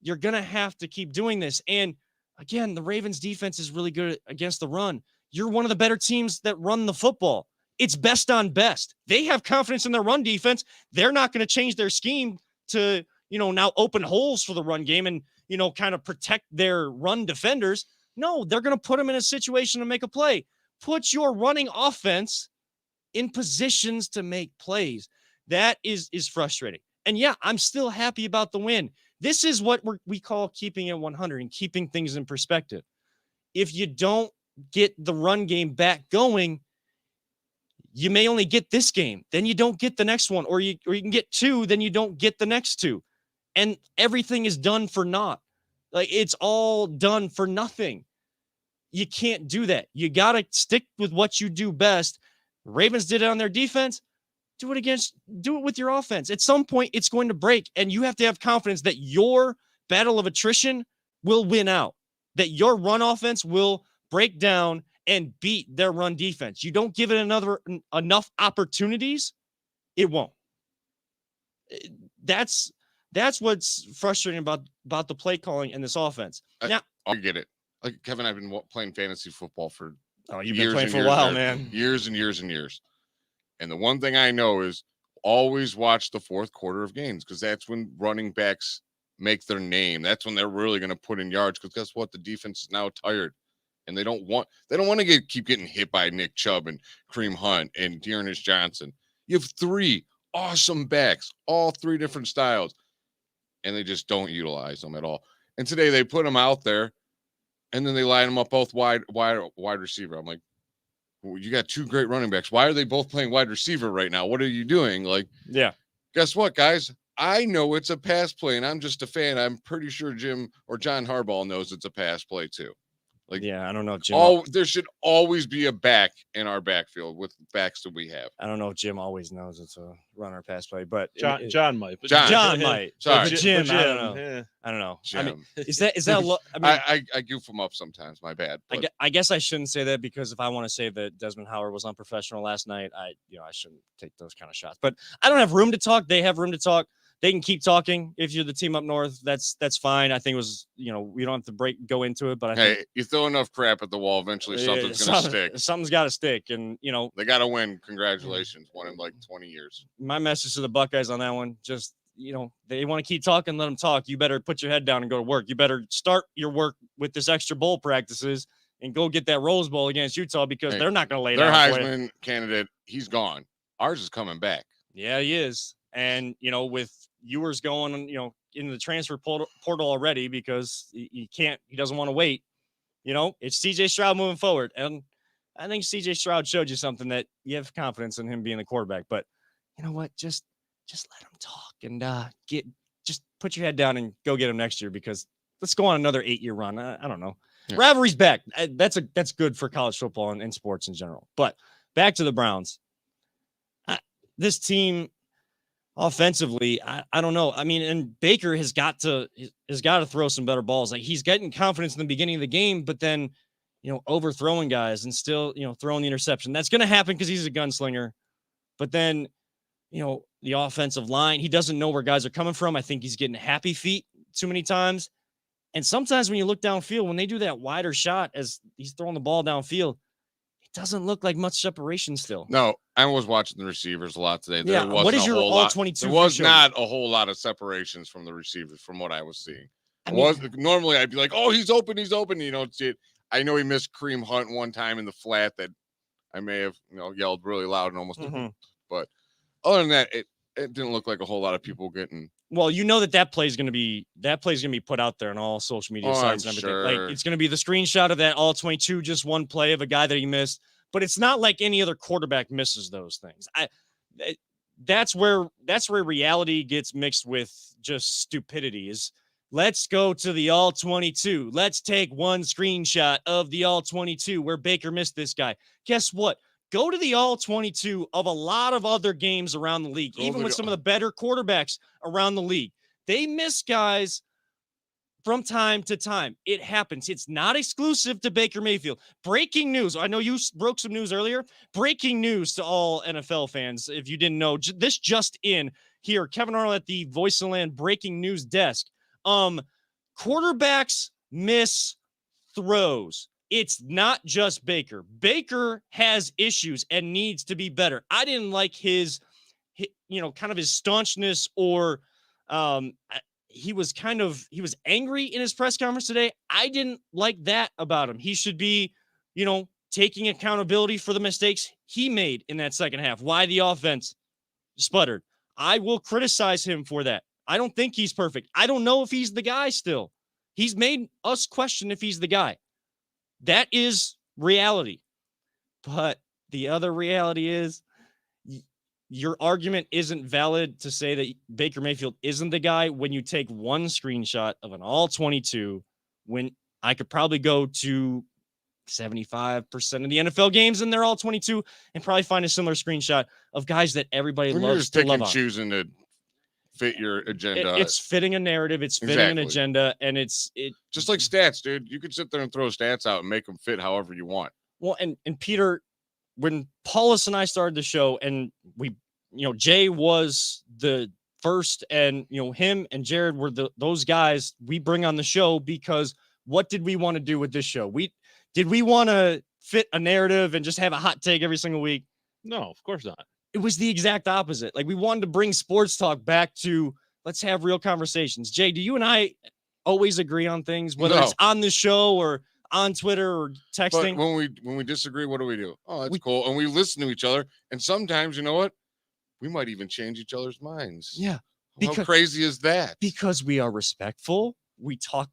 You're going to have to keep doing this. And again, the Ravens defense is really good against the run. You're one of the better teams that run the football. It's best on best. They have confidence in their run defense. They're not going to change their scheme to, now open holes for the run game and, kind of protect their run defenders. No, they're going to put them in a situation to make a play. Put your running offense in positions to make plays. That is frustrating. And yeah, I'm still happy about the win. This is what we call keeping it 100 and keeping things in perspective. If you don't get the run game back going, you may only get this game. Then you don't get the next one, or you can get 2, then you don't get the next 2. And everything is done for naught. Like, it's all done for nothing. You can't do that. You got to stick with what you do best. Ravens did it on their defense. Do it with your offense. At some point, it's going to break, and you have to have confidence that your battle of attrition will win out, that your run offense will break down and beat their run defense. You don't give it enough opportunities, it won't. That's what's frustrating about the play calling in this offense. Now, I get it. Like, Kevin, I've been playing fantasy football for you've years been playing and for a years while, and man. years and years and years. And the one thing I know is always watch the fourth quarter of games, because that's when running backs make their name. That's when they're really going to put in yards, because guess what? The defense is now tired, and they don't want to keep getting hit by Nick Chubb and Kareem Hunt and Dearness Johnson. You have 3 awesome backs, all 3 different styles, and they just don't utilize them at all. And today they put them out there, and then they line them up both wide receiver. I'm like, well, you got 2 great running backs. Why are they both playing wide receiver right now? What are you doing? Like, Yeah. Guess what, guys? I know it's a pass play, and I'm just a fan. I'm pretty sure Jim or John Harbaugh knows it's a pass play too. Like, Yeah, I don't know, Jim. there should always be a back in our backfield with backs that we have. I don't know if Jim always knows it's a run or pass play, but John might. But John might. Sorry. But Jim, I don't know. yeah. I don't know. Jim. I mean, is that I mean, I goof them up sometimes. My bad. But I guess I shouldn't say that, because if I want to say that Desmond Howard was unprofessional last night, I shouldn't take those kind of shots. But I don't have room to talk. They have room to talk. They can keep talking. If you're the team up north, that's fine. I think it was, we don't have to go into it, but I think you throw enough crap at the wall, eventually something's going to stick. Something's got to stick. And, They got to win. Congratulations. Won in like 20 years. My message to the Buckeyes on that one, just, they want to keep talking, let them talk. You better put your head down and go to work. You better start your work with this extra bowl practices and go get that Rose Bowl against Utah, because they're not going to lay Their down for you. Heisman candidate, he's gone. Ours is coming back. Yeah, he is. And, with Ewers going, into the transfer portal already, because he doesn't want to wait. It's CJ Stroud moving forward. And I think CJ Stroud showed you something that you have confidence in him being the quarterback. But you know what? Just let him talk and just put your head down and go get him next year, because let's go on another 8-year run. I don't know. Yeah. Rivalry's back. That's good for college football and sports in general. But back to the Browns. This team offensively, I don't know. I mean, and Baker has got to throw some better balls. Like, he's getting confidence in the beginning of the game, but then, overthrowing guys and still, throwing the interception. That's going to happen because he's a gunslinger. But then, the offensive line, he doesn't know where guys are coming from. I think he's getting happy feet too many times. And sometimes when you look downfield, when they do that wider shot as he's throwing the ball downfield, it doesn't look like much separation still. No, I was watching the receivers a lot today. Yeah, what is your all 22? There was not a whole lot of separations from the receivers from what I was seeing. Normally I'd be like, oh, he's open. You don't see it. I know he missed Kareem Hunt one time in the flat that I may have yelled really loud and almost didn't. But other than that, it didn't look like a whole lot of people getting. Well, that play is going to be put out there on all social media sites and everything. Sure. Like, it's going to be the screenshot of that all 22, just one play of a guy that he missed. But it's not like any other quarterback misses those things. That's where reality gets mixed with just stupidity. Is let's go to the all 22. Let's take one screenshot of the all 22 where Baker missed this guy. Guess what? Go to the all 22 of a lot of other games around the league, even with some of the better quarterbacks around the league. They miss guys from time to time. It happens. It's not exclusive to Baker Mayfield. Breaking news. I know you broke some news earlier. Breaking news to all NFL fans. If you didn't know, this just in here. Kevin Arnold at the Voice of the Land breaking news desk. Quarterbacks miss throws. It's not just Baker. Baker has issues and needs to be better. I didn't like his kind of his staunchness, or he was angry in his press conference today. I didn't like that about him. He should be, taking accountability for the mistakes he made in that second half. Why the offense sputtered. I will criticize him for that. I don't think he's perfect. I don't know if he's the guy still. He's made us question if he's the guy. That is reality. But the other reality is your argument isn't valid to say that Baker Mayfield isn't the guy when you take one screenshot of an all 22, when I could probably go to 75% of the NFL games and they're all 22 and probably find a similar screenshot of guys that everybody loves to love on. Choosing to fit your agenda. It's fitting a narrative. It's fitting an agenda. And it's just like stats, dude. You could sit there and throw stats out and make them fit however you want. Well, and Peter, when Paulus and I started the show, and we, Jay was the first, and him and Jared were those guys we bring on the show, because what did we want to do with this show? Did we want to fit a narrative and just have a hot take every single week? No, of course not. It was the exact opposite. Like, we wanted to bring sports talk back to, let's have real conversations. Jay, do you and I always agree on things, whether it's on the show or on Twitter or texting? But when we disagree, what do? Oh, that's cool. And we listen to each other. And sometimes, you know what? We might even change each other's minds. Yeah. How crazy is that? Because we are respectful. We talk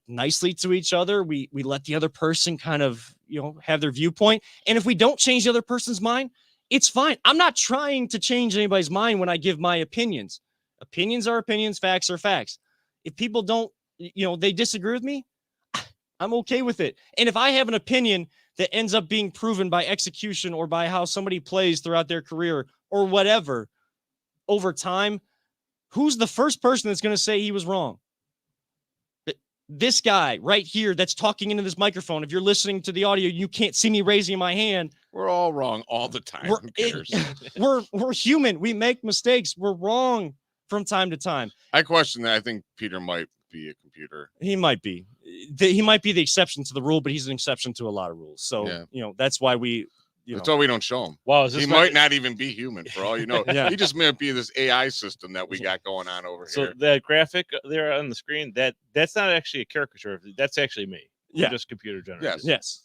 nicely to each other. We let the other person kind of, have their viewpoint. And if we don't change the other person's mind, it's fine. I'm not trying to change anybody's mind when I give my opinions. Opinions are opinions. Facts are facts. If people don't, they disagree with me, I'm okay with it. And if I have an opinion that ends up being proven by execution or by how somebody plays throughout their career or whatever over time, who's the first person that's going to say he was wrong? This guy right here that's talking into this microphone. If you're listening to the audio, you can't see me raising my hand. We're all wrong all the time. We're human. We make mistakes. We're wrong from time to time. I question that. I think Peter might be a computer. He might be. He might be the exception to the rule, but he's an exception to a lot of rules. So, that's why we... That's why we don't show him. Wow, he might not even be human for all you know. Yeah. He just might be this AI system that we got going on over here. So that graphic there on the screen, that's not actually a caricature. That's actually me. Yeah, just computer generated. Yes.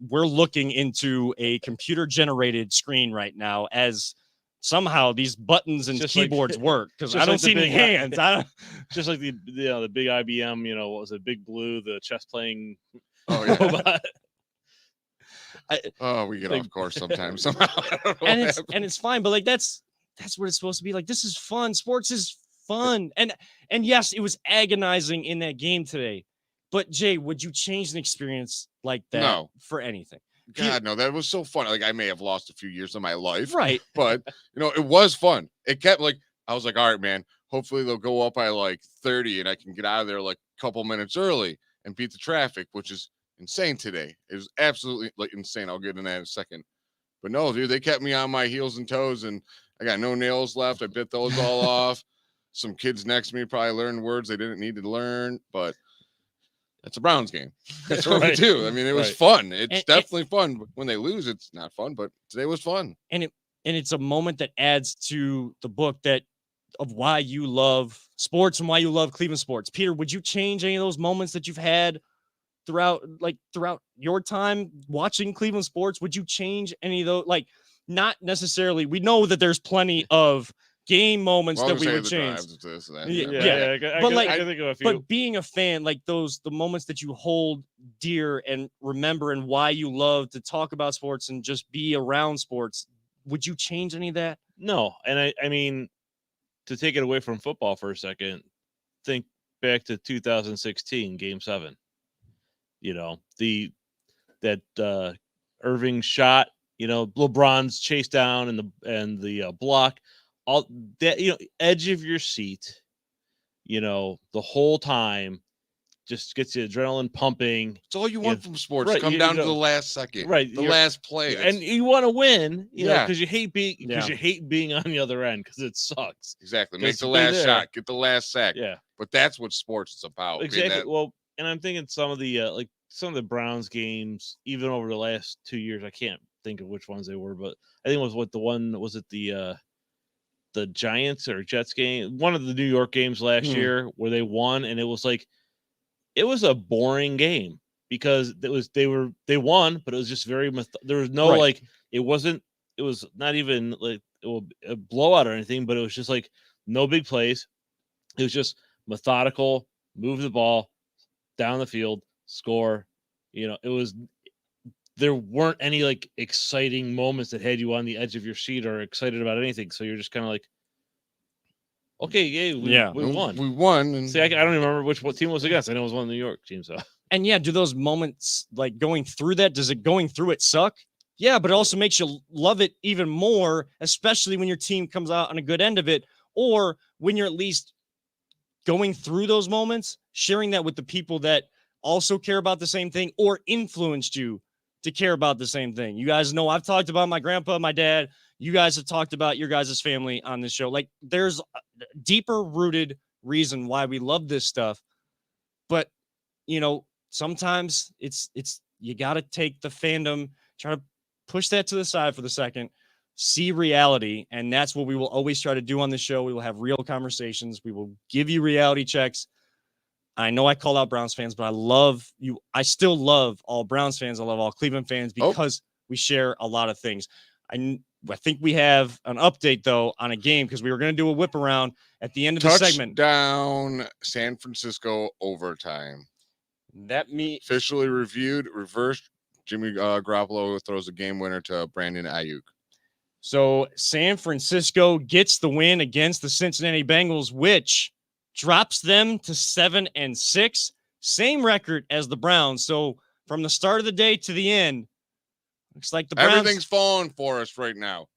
We're looking into a computer generated screen right now, as somehow these buttons and just keyboards work, because I don't see any hands. Just like the big IBM, what was it, Big Blue, the chess playing robot. Oh, we get Like- off course sometimes somehow. I don't know and what it's happened. and it's fine, but like that's what it's supposed to be. Like, this is fun. Sports is fun. And yes, it was agonizing in that game today. But Jay, would you change an experience like that No. for anything? God, no, that was so fun. Like, I may have lost a few years of my life, Right. but it was fun. It kept like, I was like, all right, man, hopefully they'll go up by like 30 and I can get out of there like a couple minutes early and beat the traffic, which is insane today. It was absolutely like insane. I'll get in that in a second. But no, dude, they kept me on my heels and toes, and I got no nails left. I bit those all off. Some kids next to me probably learned words they didn't need to learn, but it's a Browns game. That's what we Right. do. I mean, it was Right. fun. It's And- definitely fun. When they lose, it's not fun, but today was fun. And it's a moment that adds to the book that of why you love sports and why you love Cleveland sports. Peter, would you change any of those moments that you've had throughout your time watching Cleveland sports? Would you change any of those? Like, not necessarily. We know that there's plenty of game moments Well, I that was we gonna would say the change. drives, this, that, Yeah, that, Yeah, I But can- like- I can think of a few. But being a fan, like the moments that you hold dear and remember and why you love to talk about sports and just be around sports, would you change any of that? No, and I mean, to take it away from football for a second, think back to 2016 Game 7. That Irving shot, LeBron's chase down and the block, all that, edge of your seat, the whole time, just gets the adrenaline pumping. It's all you want from sports. Right, Come you down to know, the last second, right, The you're- last play, And you want to win, Yeah. because you hate being Yeah. you hate being on the other end because it sucks. exactly make Just the be last there. shot, get the last sack. Yeah. But that's what sports is about. being Exactly. that- Well, and I'm thinking some of the Browns games, even over the last 2 years, I can't think of which ones they were, but I think it was the Giants or Jets game, one of the New York games last Hmm. year where they won, and it was a boring game because they won, but it was just very there was no Right. it was not even like a blowout or anything, but it was just like no big plays. It was just methodical, move the ball down the field, score. There weren't any like exciting moments that had you on the edge of your seat or excited about anything. So you're just kind of like, okay, yeah, we won. We won. And See, I don't even remember what team it was against. I know it was one of the New York teams. So And yeah, do those moments like going through that, does it going through it suck? Yeah, but it also makes you love it even more, especially when your team comes out on a good end of it, or when you're at least going through those moments, sharing that with the people that also care about the same thing or influenced you to care about the same thing. You guys know I've talked about my grandpa, my dad. You guys have talked about your guys' family on this show. Like, there's a deeper rooted reason why we love this stuff. But, sometimes it's you got to take the fandom, try to push that to the side for the second, see reality. And that's what we will always try to do on the show. We will have real conversations. We will give you reality checks. I know I call out Browns fans, but I love you. I still love all Browns fans. I love all Cleveland fans because we share a lot of things. I think we have an update, though, on a game because we were going to do a whip around at the end of the segment. Touchdown, San Francisco overtime. That me Officially reviewed, reversed. Jimmy Garoppolo throws a game winner to Brandon Ayuk. So San Francisco gets the win against the Cincinnati Bengals, which drops them to 7-6, same record as the Browns. So from the start of the day to the end, looks like the Browns. Everything's falling for us right now.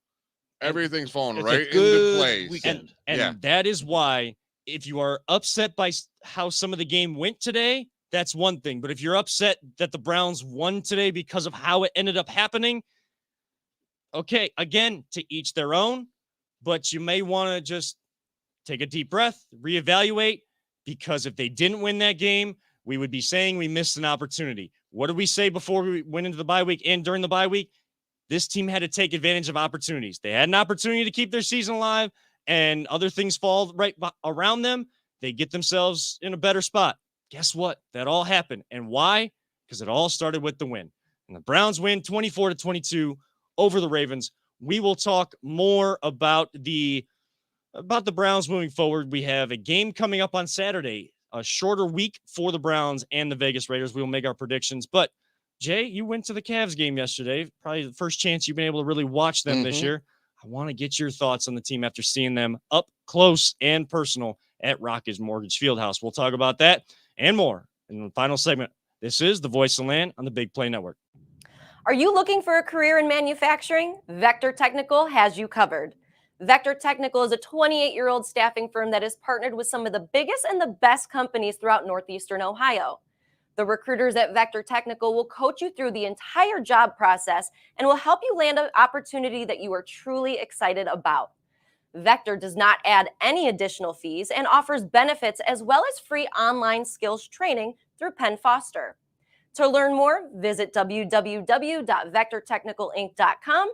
Everything's falling It's a right into good place. weekend. And Yeah. that is why, if you are upset by how some of the game went today, that's one thing. But if you're upset that the Browns won today because of how it ended up happening, okay, again, to each their own. But you may want to just take a deep breath, reevaluate, because if they didn't win that game, we would be saying we missed an opportunity. What did we say before we went into the bye week and during the bye week? This team had to take advantage of opportunities. They had an opportunity to keep their season alive, and other things fall right around them. They get themselves in a better spot. Guess what? That all happened. And why? Because it all started with the win. And the Browns win 24-22 over the Ravens. We will talk more about the Browns moving forward. We have a game coming up on Saturday, a shorter week for the Browns and the Vegas Raiders. We will make our predictions, but Jay, you went to the Cavs game yesterday. Probably the first chance you've been able to really watch them this Mhm. year. I want to get your thoughts on the team after seeing them up close and personal at Rockets Mortgage Fieldhouse. We'll talk about that and more in the final segment. This is the Voice of Land on the Big Play Network. Are you looking for a career in manufacturing? Vector Technical has you covered. Vector Technical is a 28-year-old staffing firm that has partnered with some of the biggest and the best companies throughout Northeastern Ohio. The recruiters at Vector Technical will coach you through the entire job process and will help you land an opportunity that you are truly excited about. Vector does not add any additional fees and offers benefits as well as free online skills training through Penn Foster. To learn more, visit www.vectortechnicalinc.com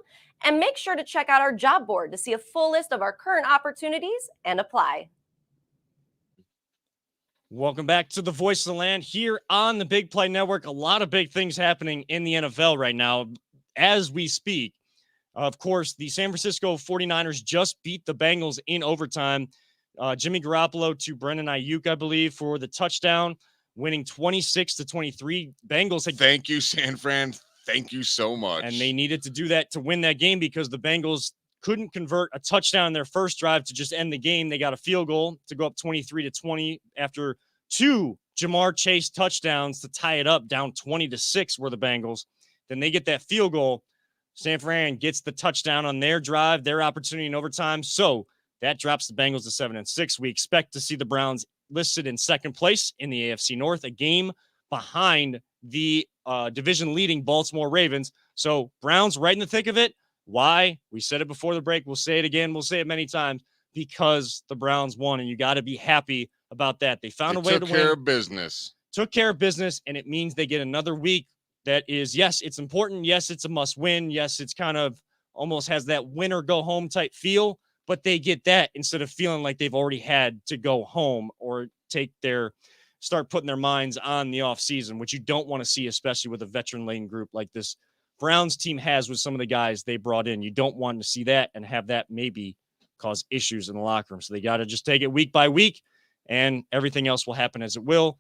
and make sure to check out our job board to see a full list of our current opportunities and apply. Welcome back to the Voice of the Land here on the Big Play Network. A lot of big things happening in the NFL right now as we speak. Of course, the San Francisco 49ers just beat the Bengals in overtime. Jimmy Garoppolo to Brendan Ayuk, I believe, for the touchdown, winning 26-23. Bengals had Thank you, San Fran. Thank you so much. and they needed to do that to win that game because the Bengals couldn't convert a touchdown in their first drive to just end the game. They got a field goal to go up 23-20 after 2 Jamar Chase touchdowns to tie it up, down 20-6 were the Bengals. Then they get that field goal. San Fran gets the touchdown on their drive, their opportunity in overtime. So that drops the Bengals to 7-6. We expect to see the Browns listed in second place in the AFC North, a game behind the division leading Baltimore Ravens. So Browns right in the thick of it. Why? We said it before the break. We'll say it again. We'll say it many times because the Browns won, and you got to be happy about that. They found a way to took win. care of business. Took care of business, and it means they get another week that is, yes, it's important. Yes, it's a must win. Yes, it's kind of almost has that win or go home type feel, but they get that instead of feeling like they've already had to go home or start putting their minds on the offseason, which you don't want to see, especially with a veteran laden group like this Browns team has with some of the guys they brought in. You don't want to see that and have that maybe cause issues in the locker room. So they got to just take it week by week, and everything else will happen as it will.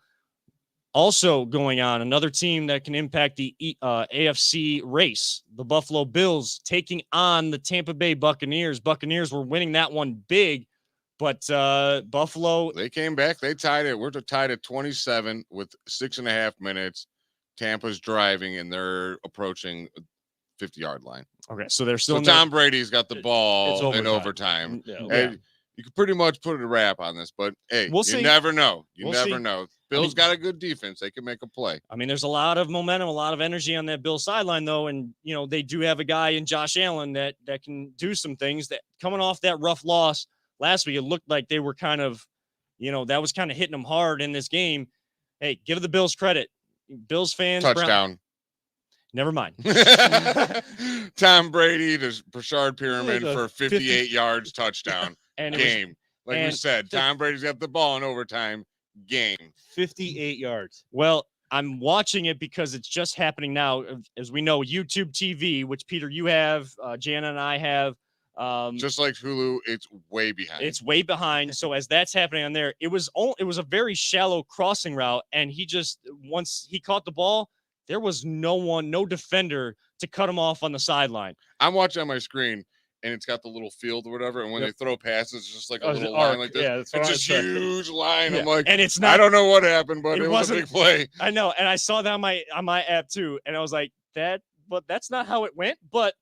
Also going on, another team that can impact the AFC race, the Buffalo Bills taking on the Tampa Bay Buccaneers. Buccaneers were winning that one big, but Buffalo. They came back. They tied it. We're tied at 27 with 6.5 minutes. Tampa's driving, and they're approaching 50-yard line. Okay, so they're still So in there. Tom Brady's got the ball in overtime. overtime. Yeah. Hey, you could pretty much put a wrap on this, but hey, We'll you see. never know. You We'll never see. know. Bill's got a good defense. They can make a play. I mean, there's a lot of momentum, a lot of energy on that Bill sideline, though, and they do have a guy in Josh Allen that can do some things. That coming off that rough loss last week, it looked like they were kind of, that was kind of hitting them hard in this game. Hey, give the Bills credit. Bills fans, Touchdown. Never mind. Tom Brady to Brashard Pyramid Like a for 58 yards touchdown And it was, game. Like we and- said, Tom Brady's got the ball in overtime game. 58 yards. well, I'm watching it because it's just happening now. As we know, YouTube TV, which Peter, you have, Jana and I have. Just like Hulu, it's way behind. It's way behind. So as that's happening on there, it was a very shallow crossing route, and once he caught the ball, there was no defender to cut him off on the sideline. I'm watching on my screen, and it's got the little field or whatever. And when Yep. they throw passes, it's just like a Oh, it's little an line arc. like this. Yeah, that's what It's I this was saying. huge line. Yeah. I'm like, And it's I not. don't know what happened, but it it was a wasn't- big play. I know, and I saw that on my app too, and I was like, but that's not how it went. But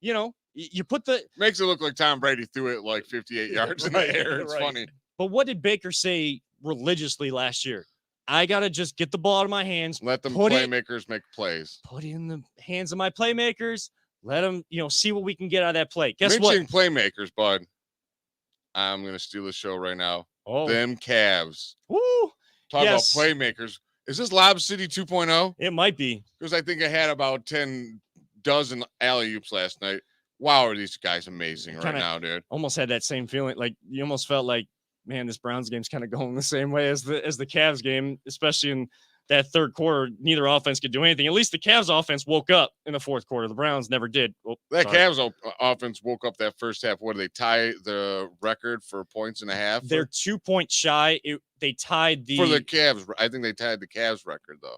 you put the. Makes it look like Tom Brady threw it like 58 yards in Right, the air. It's right. funny. But what did Baker say religiously last year? I gotta just get the ball out of my hands, Let them Put it- playmakers make plays. put it in the hands of my playmakers. Let them, see what we can get out of that play. Guess what? Mentioning playmakers, bud. I'm gonna steal the show right now. Oh, Them Cavs. woo! Talk Yes. about playmakers. Is this Lob City 2.0? It might be. Because I think I had about 10 dozen alley oops last night. Wow, are these guys amazing right Kinda- now, dude? Almost had that same feeling. Like you almost felt like, man, this Browns game's kind of going the same way as the Cavs game, especially in that third quarter. Neither offense could do anything. At least the Cavs offense woke up in the fourth quarter. The Browns never did. Oh, That sorry. Cavs offense woke up that first half. What, did they tie the record for points and a half? They're 2 points shy. They tied for the Cavs. I think they tied the Cavs record, though.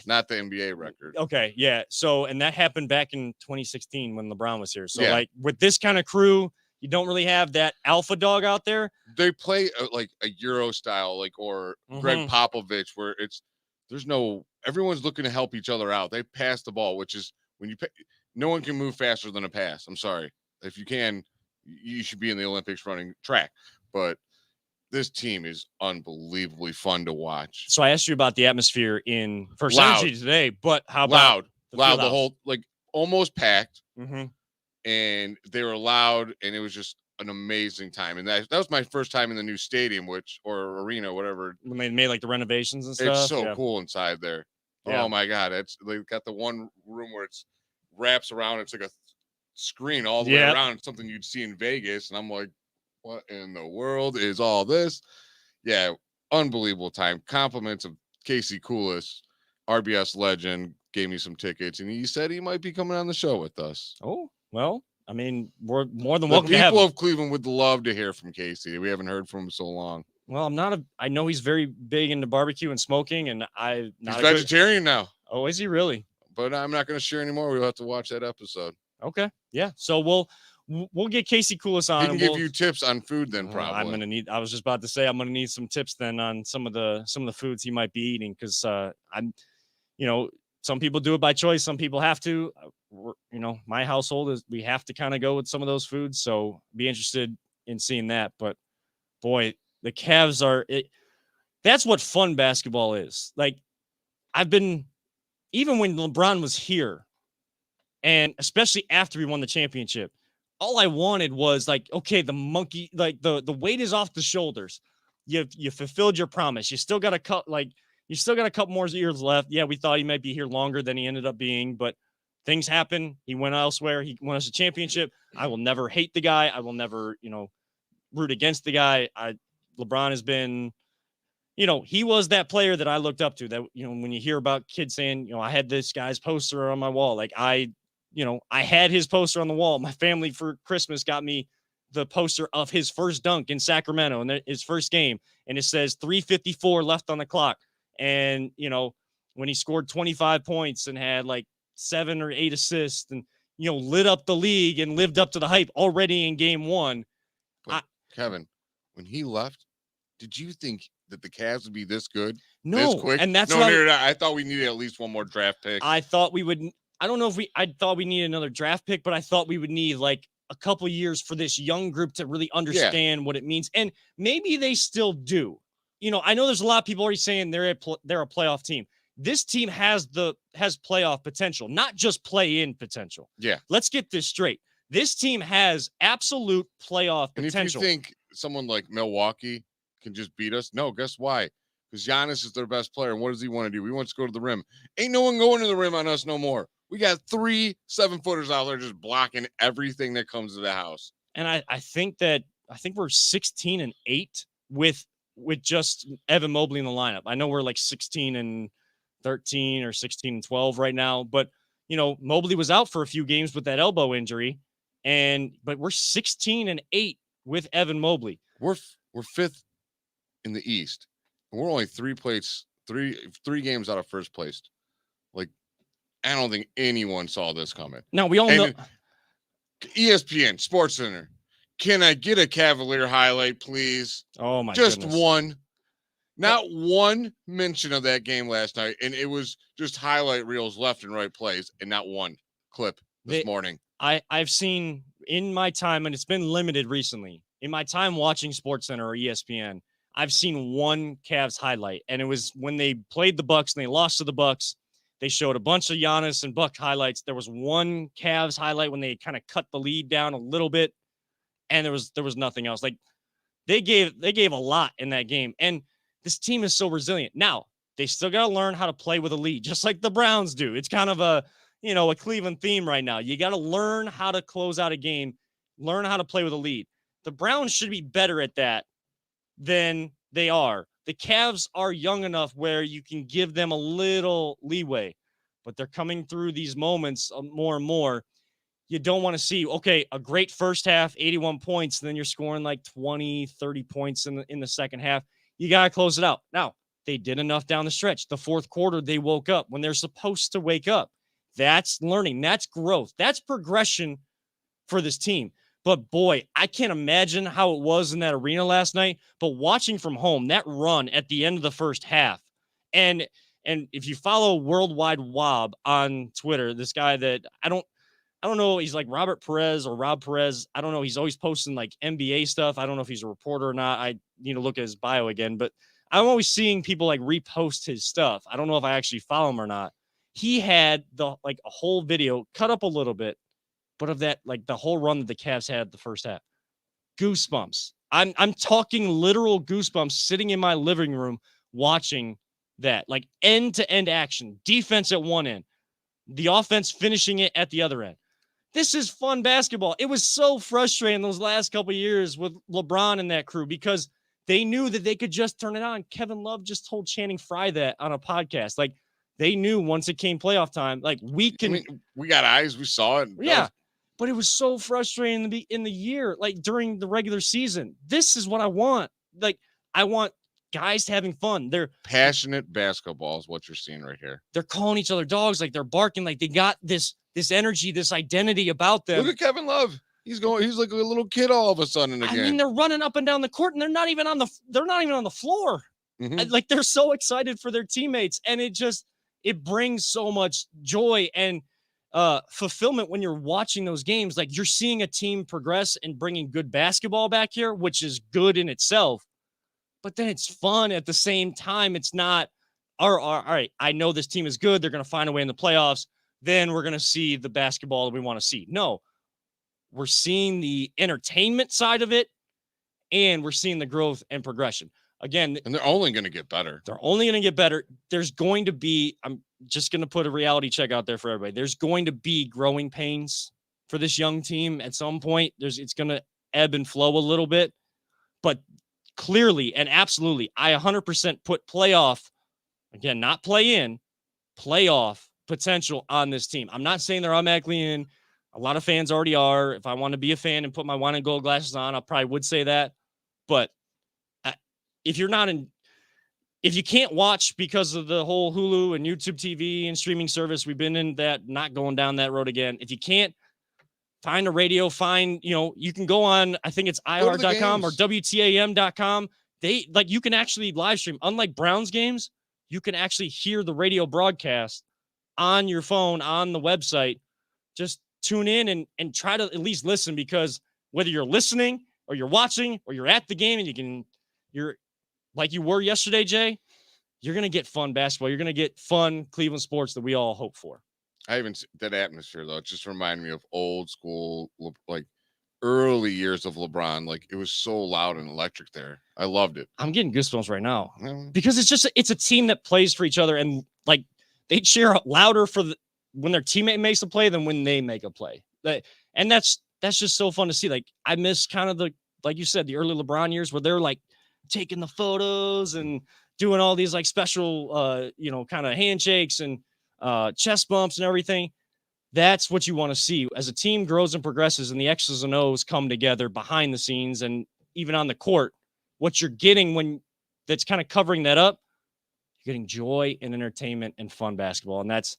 not the NBA record. Okay, yeah. So, and that happened back in 2016 when LeBron was here. So, Yeah. like with this kind of crew, you don't really have that alpha dog out there. They play like a Euro style, like or Greg Popovich, where everyone's looking to help each other out. They pass the ball, which is no one can move faster than a pass. I'm sorry. If you can, you should be in the Olympics running track. But this team is unbelievably fun to watch. So I asked you about the atmosphere in First Loud. Energy today, but how about loud, the whole like almost packed, Mm-hmm. and they were loud, and it was just an amazing time. And that was my first time in the new stadium, or arena, whatever. When they made like the renovations and stuff. It's so Yeah. cool inside there. Yeah. Oh my God. They've got the one room where it's wraps around. It's like a screen all the way around. It's something you'd see in Vegas. And I'm like, what in the world is all this? Yeah. Unbelievable time. Compliments of Casey Coulis, RBS legend, gave me some tickets, and he said he might be coming on the show with us. Oh, well, I mean, we're more than The welcome to have people him. of Cleveland would love to hear from Casey. We haven't heard from him so long. Well, I know he's very big into barbecue and smoking, and He's vegetarian now, Oh, is he really? but I'm not going to share anymore. We'll have to watch that episode. Okay. Yeah. So we'll get Casey Coulis on. He can and give we'll- you tips on food then, probably. I was just about to say I'm gonna need some tips then on some of the foods he might be eating, because some people do it by choice, some people have to. My household is we have to kind of go with some of those foods, so be interested in seeing that. But boy, the Cavs that's what fun basketball is. Like even when LeBron was here, and especially after we won the championship, all I wanted was like, okay, the monkey, like the weight is off the shoulders. You fulfilled your promise. You still got a couple more years left. Yeah, we thought he might be here longer than he ended up being, but things happen. He went elsewhere. He won us a championship. I will never hate the guy. I will never, root against the guy. LeBron has been, he was that player that I looked up to. That, when you hear about kids saying, I had this guy's poster on my wall, like I had his poster on the wall. My family for Christmas got me the poster of his first dunk in Sacramento and his first game. And it says 3:54 left on the clock. And, when he scored 25 points and had like 7 or 8 assists and, lit up the league and lived up to the hype already in game one. Kevin, when he left, did you think that the Cavs would be this good? No, this quick? and that's no, what I thought we needed at least one more draft pick. I thought we would. I don't know if I thought we needed another draft pick, but I thought we would need like a couple years for this young group to really understand what it means. And maybe they still do. I know there's a lot of people already saying they're a playoff team. This team has playoff potential, not just play-in potential. Yeah. Let's get this straight. This team has absolute playoff potential. And if you think someone like Milwaukee can just beat us, no, guess why? Because Giannis is their best player. And what does he want to do? He wants to go to the rim. Ain't no one going to the rim on us no more. We got 3 7-footers out there just blocking everything that comes to the house. And I think we're 16-8 with just Evan Mobley in the lineup. I know we're like 16-13 or 16-12 right now, but Mobley was out for a few games with that elbow injury, but we're 16-8 with Evan Mobley. We're 5th in the East. And we're only 3 games out of first place. Like, I don't think anyone saw this coming. Now we all know ESPN Sports Center. Can I get a Cavalier highlight, please? Oh my just goodness. one. Not one mention of that game last night, and it was just highlight reels left and right plays, and not one clip this morning. I've seen in my time, and it's been limited recently, in my time watching SportsCenter or ESPN, I've seen one Cavs highlight, and it was when they played the Bucks and they lost to the Bucks. They showed a bunch of Giannis and Buck highlights. There was one Cavs highlight when they kind of cut the lead down a little bit, and there was nothing else. Like they gave a lot in that game, and this team is so resilient. Now they still got to learn how to play with a lead, just like the Browns do. It's kind of a Cleveland theme right now. You got to learn how to close out a game, learn how to play with a lead. The Browns should be better at that than they are. The Cavs are young enough where you can give them a little leeway, but they're coming through these moments more and more. You don't want to see, a great first half, 81 points, and then you're scoring like 20, 30 points in the second half. You got to close it out. Now, They did enough down the stretch. The fourth quarter, they woke up when they're supposed to wake up. That's learning. That's growth. That's progression for this team. But boy, I can't imagine how it was in that arena last night. But watching from home, that run at the end of the first half, and if you follow Worldwide Wob on Twitter, this guy that I don't know, he's like Robert Perez or Rob Perez. I don't know. He's always posting like NBA stuff. I don't know if he's a reporter or not. I need to look at his bio again, but I'm always seeing people like repost his stuff. I don't know if I actually follow him or not. He had a whole video cut up a little bit, but of that, like the whole run that the Cavs had the first half. Goosebumps. I'm talking literal goosebumps sitting in my living room watching that, like end-to-end action, defense at one end, the offense finishing it at the other end. This is fun basketball. It was so frustrating those last couple of years with LeBron and that crew because they knew that they could just turn it on. Kevin Love just told Channing Frye that on a podcast. Like, they knew once it came playoff time, like we got eyes. We saw it. Yeah. But it was so frustrating in the year, like during the regular season. This is what I want. Like, I want guys having fun. They're passionate basketball is what you're seeing right here. They're calling each other dogs. Like, they're barking. Like, they got this energy, this identity about them. Look at Kevin Love. He's like a little kid all of a sudden again. I mean, they're running up and down the court and they're not even on the floor. Mhm. Like, they're so excited for their teammates. And it brings so much joy and fulfillment when you're watching those games. Like, you're seeing a team progress and bringing good basketball back here, which is good in itself. But then it's fun at the same time. It's not, all right, I know this team is good. They're going to find a way in the playoffs. Then we're going to see the basketball that we want to see. No, we're seeing the entertainment side of it, and we're seeing the growth and progression. Again, and they're only going to get better. They're only going to get better. There's going to be, I'm just going to put a reality check out there for everybody. There's going to be growing pains for this young team at some point. It's going to ebb and flow a little bit, but clearly and absolutely, I 100% put playoff, again, not play in, playoff potential on this team. I'm not saying they're automatically in. A lot of fans already are. If I want to be a fan and put my wine and gold glasses on, I probably would say that. But if you can't watch because of the whole Hulu and YouTube TV and streaming service, we've been in that, not going down that road again. If you can't find a radio, you can go on, I think it's iHeart.com or WTAM.com. You can actually live stream. Unlike Browns games, you can actually hear the radio broadcast on your phone, on the website. Just tune in and try to at least listen, because whether you're listening or you're watching or you're at the game and you're like you were yesterday, Jay, you're going to get fun basketball. You're going to get fun Cleveland sports that we all hope for. I haven't seen that atmosphere, though. It just reminded me of old school, like early years of LeBron. Like, it was so loud and electric there. I loved it. I'm getting goosebumps right now because it's a team that plays for each other, and like they cheer louder when their teammate makes a play than when they make a play. And that's just so fun to see. Like, I miss kind of like you said, the early LeBron years where they're like taking the photos and doing all these like special, kind of handshakes and chest bumps and everything. That's what you want to see as a team grows and progresses and the X's and O's come together behind the scenes and even on the court. What you're getting that's kind of covering that up, you're getting joy and entertainment and fun basketball. And that's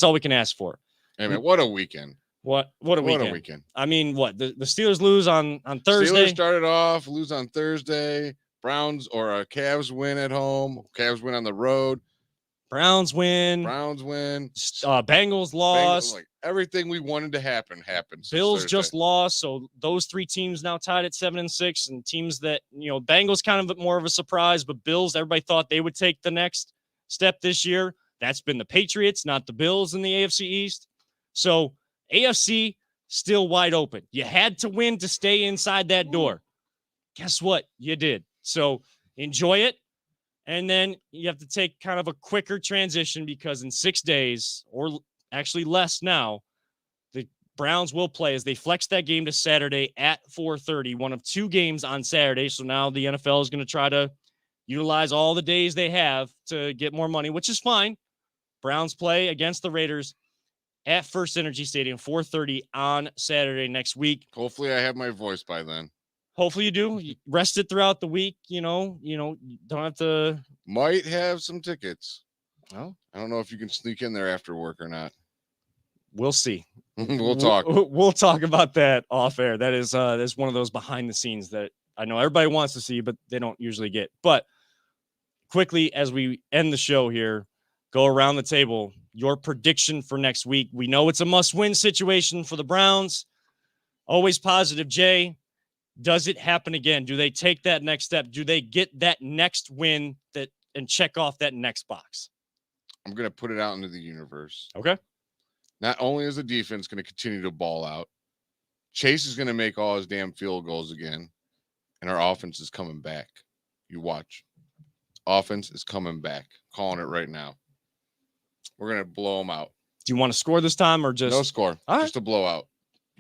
all we can ask for. Hey, man, what a weekend. What a weekend. I mean, the Steelers lose on Thursday. Steelers started off, lose on Thursday. Cavs win at home. Cavs win on the road. Browns win. Bengals lost. Like, everything we wanted to happen happened. Bills just lost. So those three teams now tied at 7-6, and teams that, Bengals kind of more of a surprise, but Bills, everybody thought they would take the next step this year. That's been the Patriots, not the Bills in the AFC East. So AFC still wide open. You had to win to stay inside that door. Guess what? You did. So enjoy it. And then you have to take kind of a quicker transition because in 6 days, or actually less now, the Browns will play as they flex that game to Saturday at 4:30, one of two games on Saturday. So now the NFL is going to try to utilize all the days they have to get more money, which is fine. Browns play against the Raiders at First Energy Stadium, 4:30 on Saturday next week. Hopefully I have my voice by then. Hopefully you do. You rest it throughout the week. You don't have to. Might have some tickets. Well, I don't know if you can sneak in there after work or not. we'll see. We'll talk. We'll talk about that off air. That's one of those behind the scenes that I know everybody wants to see, but they don't usually get. But quickly, as we end the show here, go around the table. Your prediction for next week. We know it's a must-win situation for the Browns. Always positive, Jay. Does it happen again? Do they take that next step? Do they get that next win and check off that next box? I'm going to put it out into the universe. Okay. Not only is the defense going to continue to ball out, Chase is going to make all his damn field goals again, and our offense is coming back. You watch. Offense is coming back. Calling it right now. We're going to blow them out. Do you want to score this time or just No score. All Just a blowout.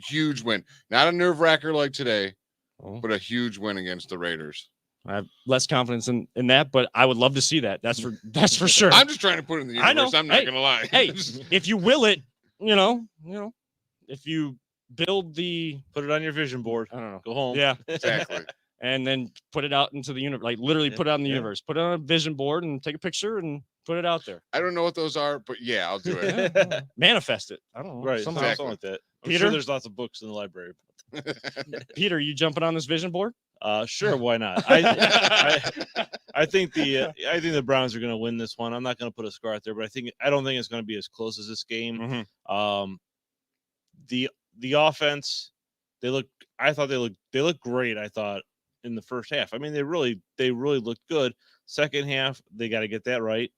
Huge win. Not a nerve wracker like today, Oh. but a huge win against the Raiders. I have less confidence in that, but I would love to see that. That's for sure. I'm just trying to put it in the universe. I know. I'm not Hey, going to lie. Hey, if you will it, if you build the, Put it on your vision board. I don't know. Go home. Yeah. Exactly. And then put it out into the universe, like literally put it out in the Yeah. universe, put it on a vision board and take a picture and put it out there. I don't know what those are, but yeah, I'll do it. Manifest it. I don't know. Right. Somehow. Something like that. I'm Peter? sure there's lots of books in the library. Peter, you jumping on this vision board? Sure, why not? I think the Browns are going to win this one. I'm not going to put a score out there, but I don't think it's going to be as close as this game. Mhm. The offense, I thought they looked great. I thought in the first half. I mean, they really looked good. Second half, they got to get that right.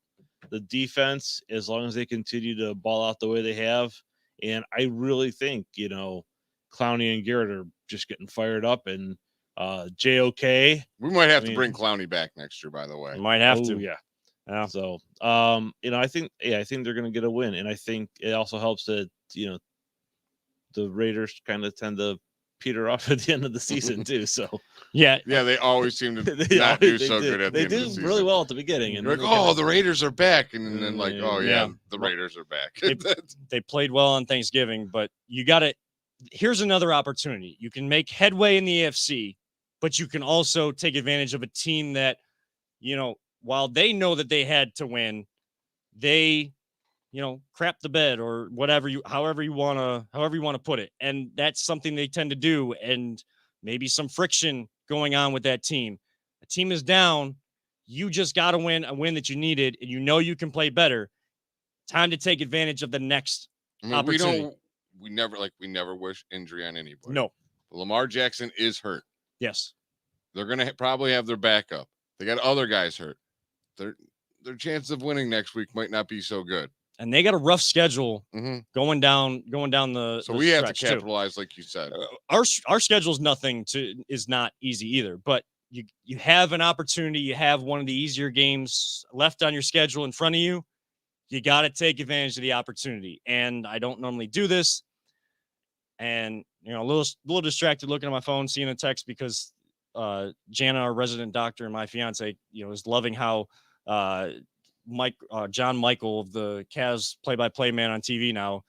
The defense, as long as they continue to ball out the way they have, and I really think Clowney and Garrett are just getting fired up, and JOK. We might have to mean- bring Clowney back next year, by the way. Might have Oh, to. yeah. Yeah. So, I think they're going to get a win, and I think it also helps that the Raiders kind of tend to peter off at the end of the season too. So Yeah, they always seem to not do so good at the they end of the do season. really well at the beginning, and You're then like, they kinda- oh, the Raiders are back, and then like, oh yeah, Yeah. the Raiders are back. They played well on Thanksgiving, but here's another opportunity. You can make headway in the AFC, but you can also take advantage of a team that, while they know that they had to win, they, crap the bed or whatever however you want to put it. And that's something they tend to do. And maybe some friction going on with that team. A team is down. You just got to win a win that you needed, and you can play better. Time to take advantage of the next. I mean, Opportunity. we never wish injury on anybody. No. But Lamar Jackson is hurt. Yes. They're gonna probably have their backup. They got other guys hurt. Their chances of winning next week might not be so good. And they got a rough schedule Mm-hmm. going down the. So the we have to stretch, too. capitalize, like you said. Our schedule is not easy either, but you have an opportunity. You have one of the easier games left on your schedule in front of you. You got to take advantage of the opportunity. And I don't normally do this. And a little distracted looking at my phone, seeing a text because Jana, our resident doctor, and my fiance, is loving how John Michael of the Cavs play-by-play man on TV now,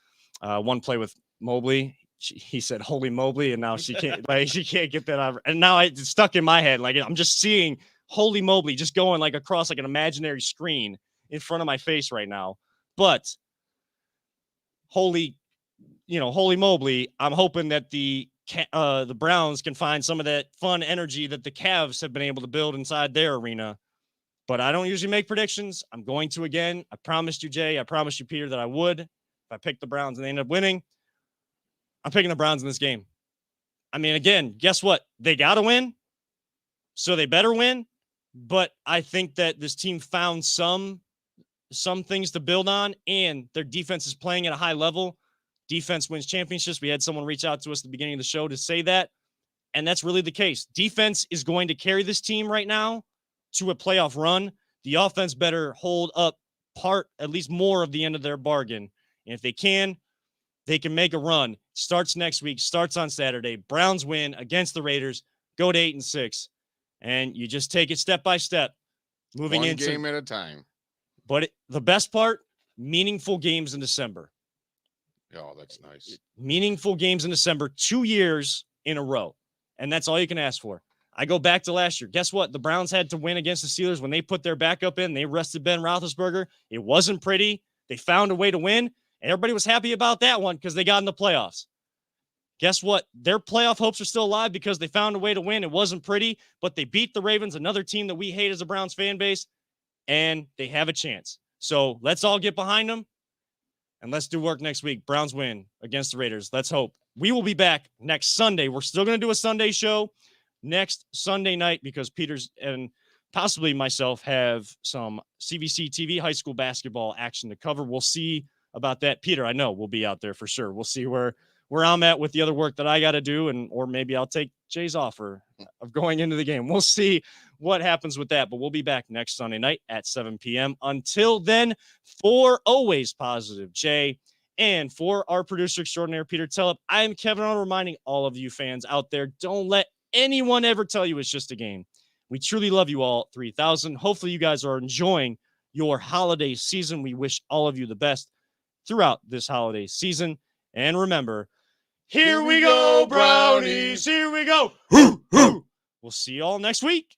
one play with Mobley. He said, "Holy Mobley," and now she can't she can't get that out. And now it's stuck in my head. Like I'm just seeing Holy Mobley just going like across like an imaginary screen in front of my face right now. But Holy Mobley, I'm hoping that the Browns can find some of that fun energy that the Cavs have been able to build inside their arena. But I don't usually make predictions. I'm going to again. I promised you, Jay. I promised you, Peter, that I would. If I picked the Browns and they end up winning, I'm picking the Browns in this game. I mean, again, guess what? They got to win, so they better win. But I think that this team found some things to build on, and their defense is playing at a high level. Defense wins championships. We had someone reach out to us at the beginning of the show to say that, and that's really the case. Defense is going to carry this team right now to a playoff run. The offense better hold up at least more of the end of their bargain. And if they can make a run. Starts next week, starts on Saturday. Browns win against the Raiders, go to 8-6. And you just take it step by step, moving One into game at a time. But the best part, meaningful games in December. Oh, that's nice. Meaningful games in December, 2 years in a row. And that's all you can ask for. I go back to last year. Guess what? The Browns had to win against the Steelers when they put their backup in. They rested Ben Roethlisberger. It wasn't pretty. They found a way to win, and everybody was happy about that one because they got in the playoffs. Guess what? Their playoff hopes are still alive because they found a way to win. It wasn't pretty, but they beat the Ravens, another team that we hate as a Browns fan base, and they have a chance. So let's all get behind them, and let's do work next week. Browns win against the Raiders. Let's hope. We will be back next Sunday. We're still going to do a Sunday show next Sunday night because Peters and possibly myself have some CVC TV high school basketball action to cover. We'll see about that. Peter, I know, will be out there for sure. We'll see where I'm at with the other work that I got to do, or maybe I'll take Jay's offer of going into the game. We'll see what happens with that, but we'll be back next Sunday night at 7 p.m. Until then, for Always Positive Jay and for our producer extraordinaire, Peter Tellep, I am Kevin Arnold, reminding all of you fans out there, don't let anyone ever tell you it's just a game. We truly love you all, 3,000. Hopefully you guys are enjoying your holiday season. We wish all of you the best throughout this holiday season. And remember, here we go, Brownies. Here we go. We'll see you all next week.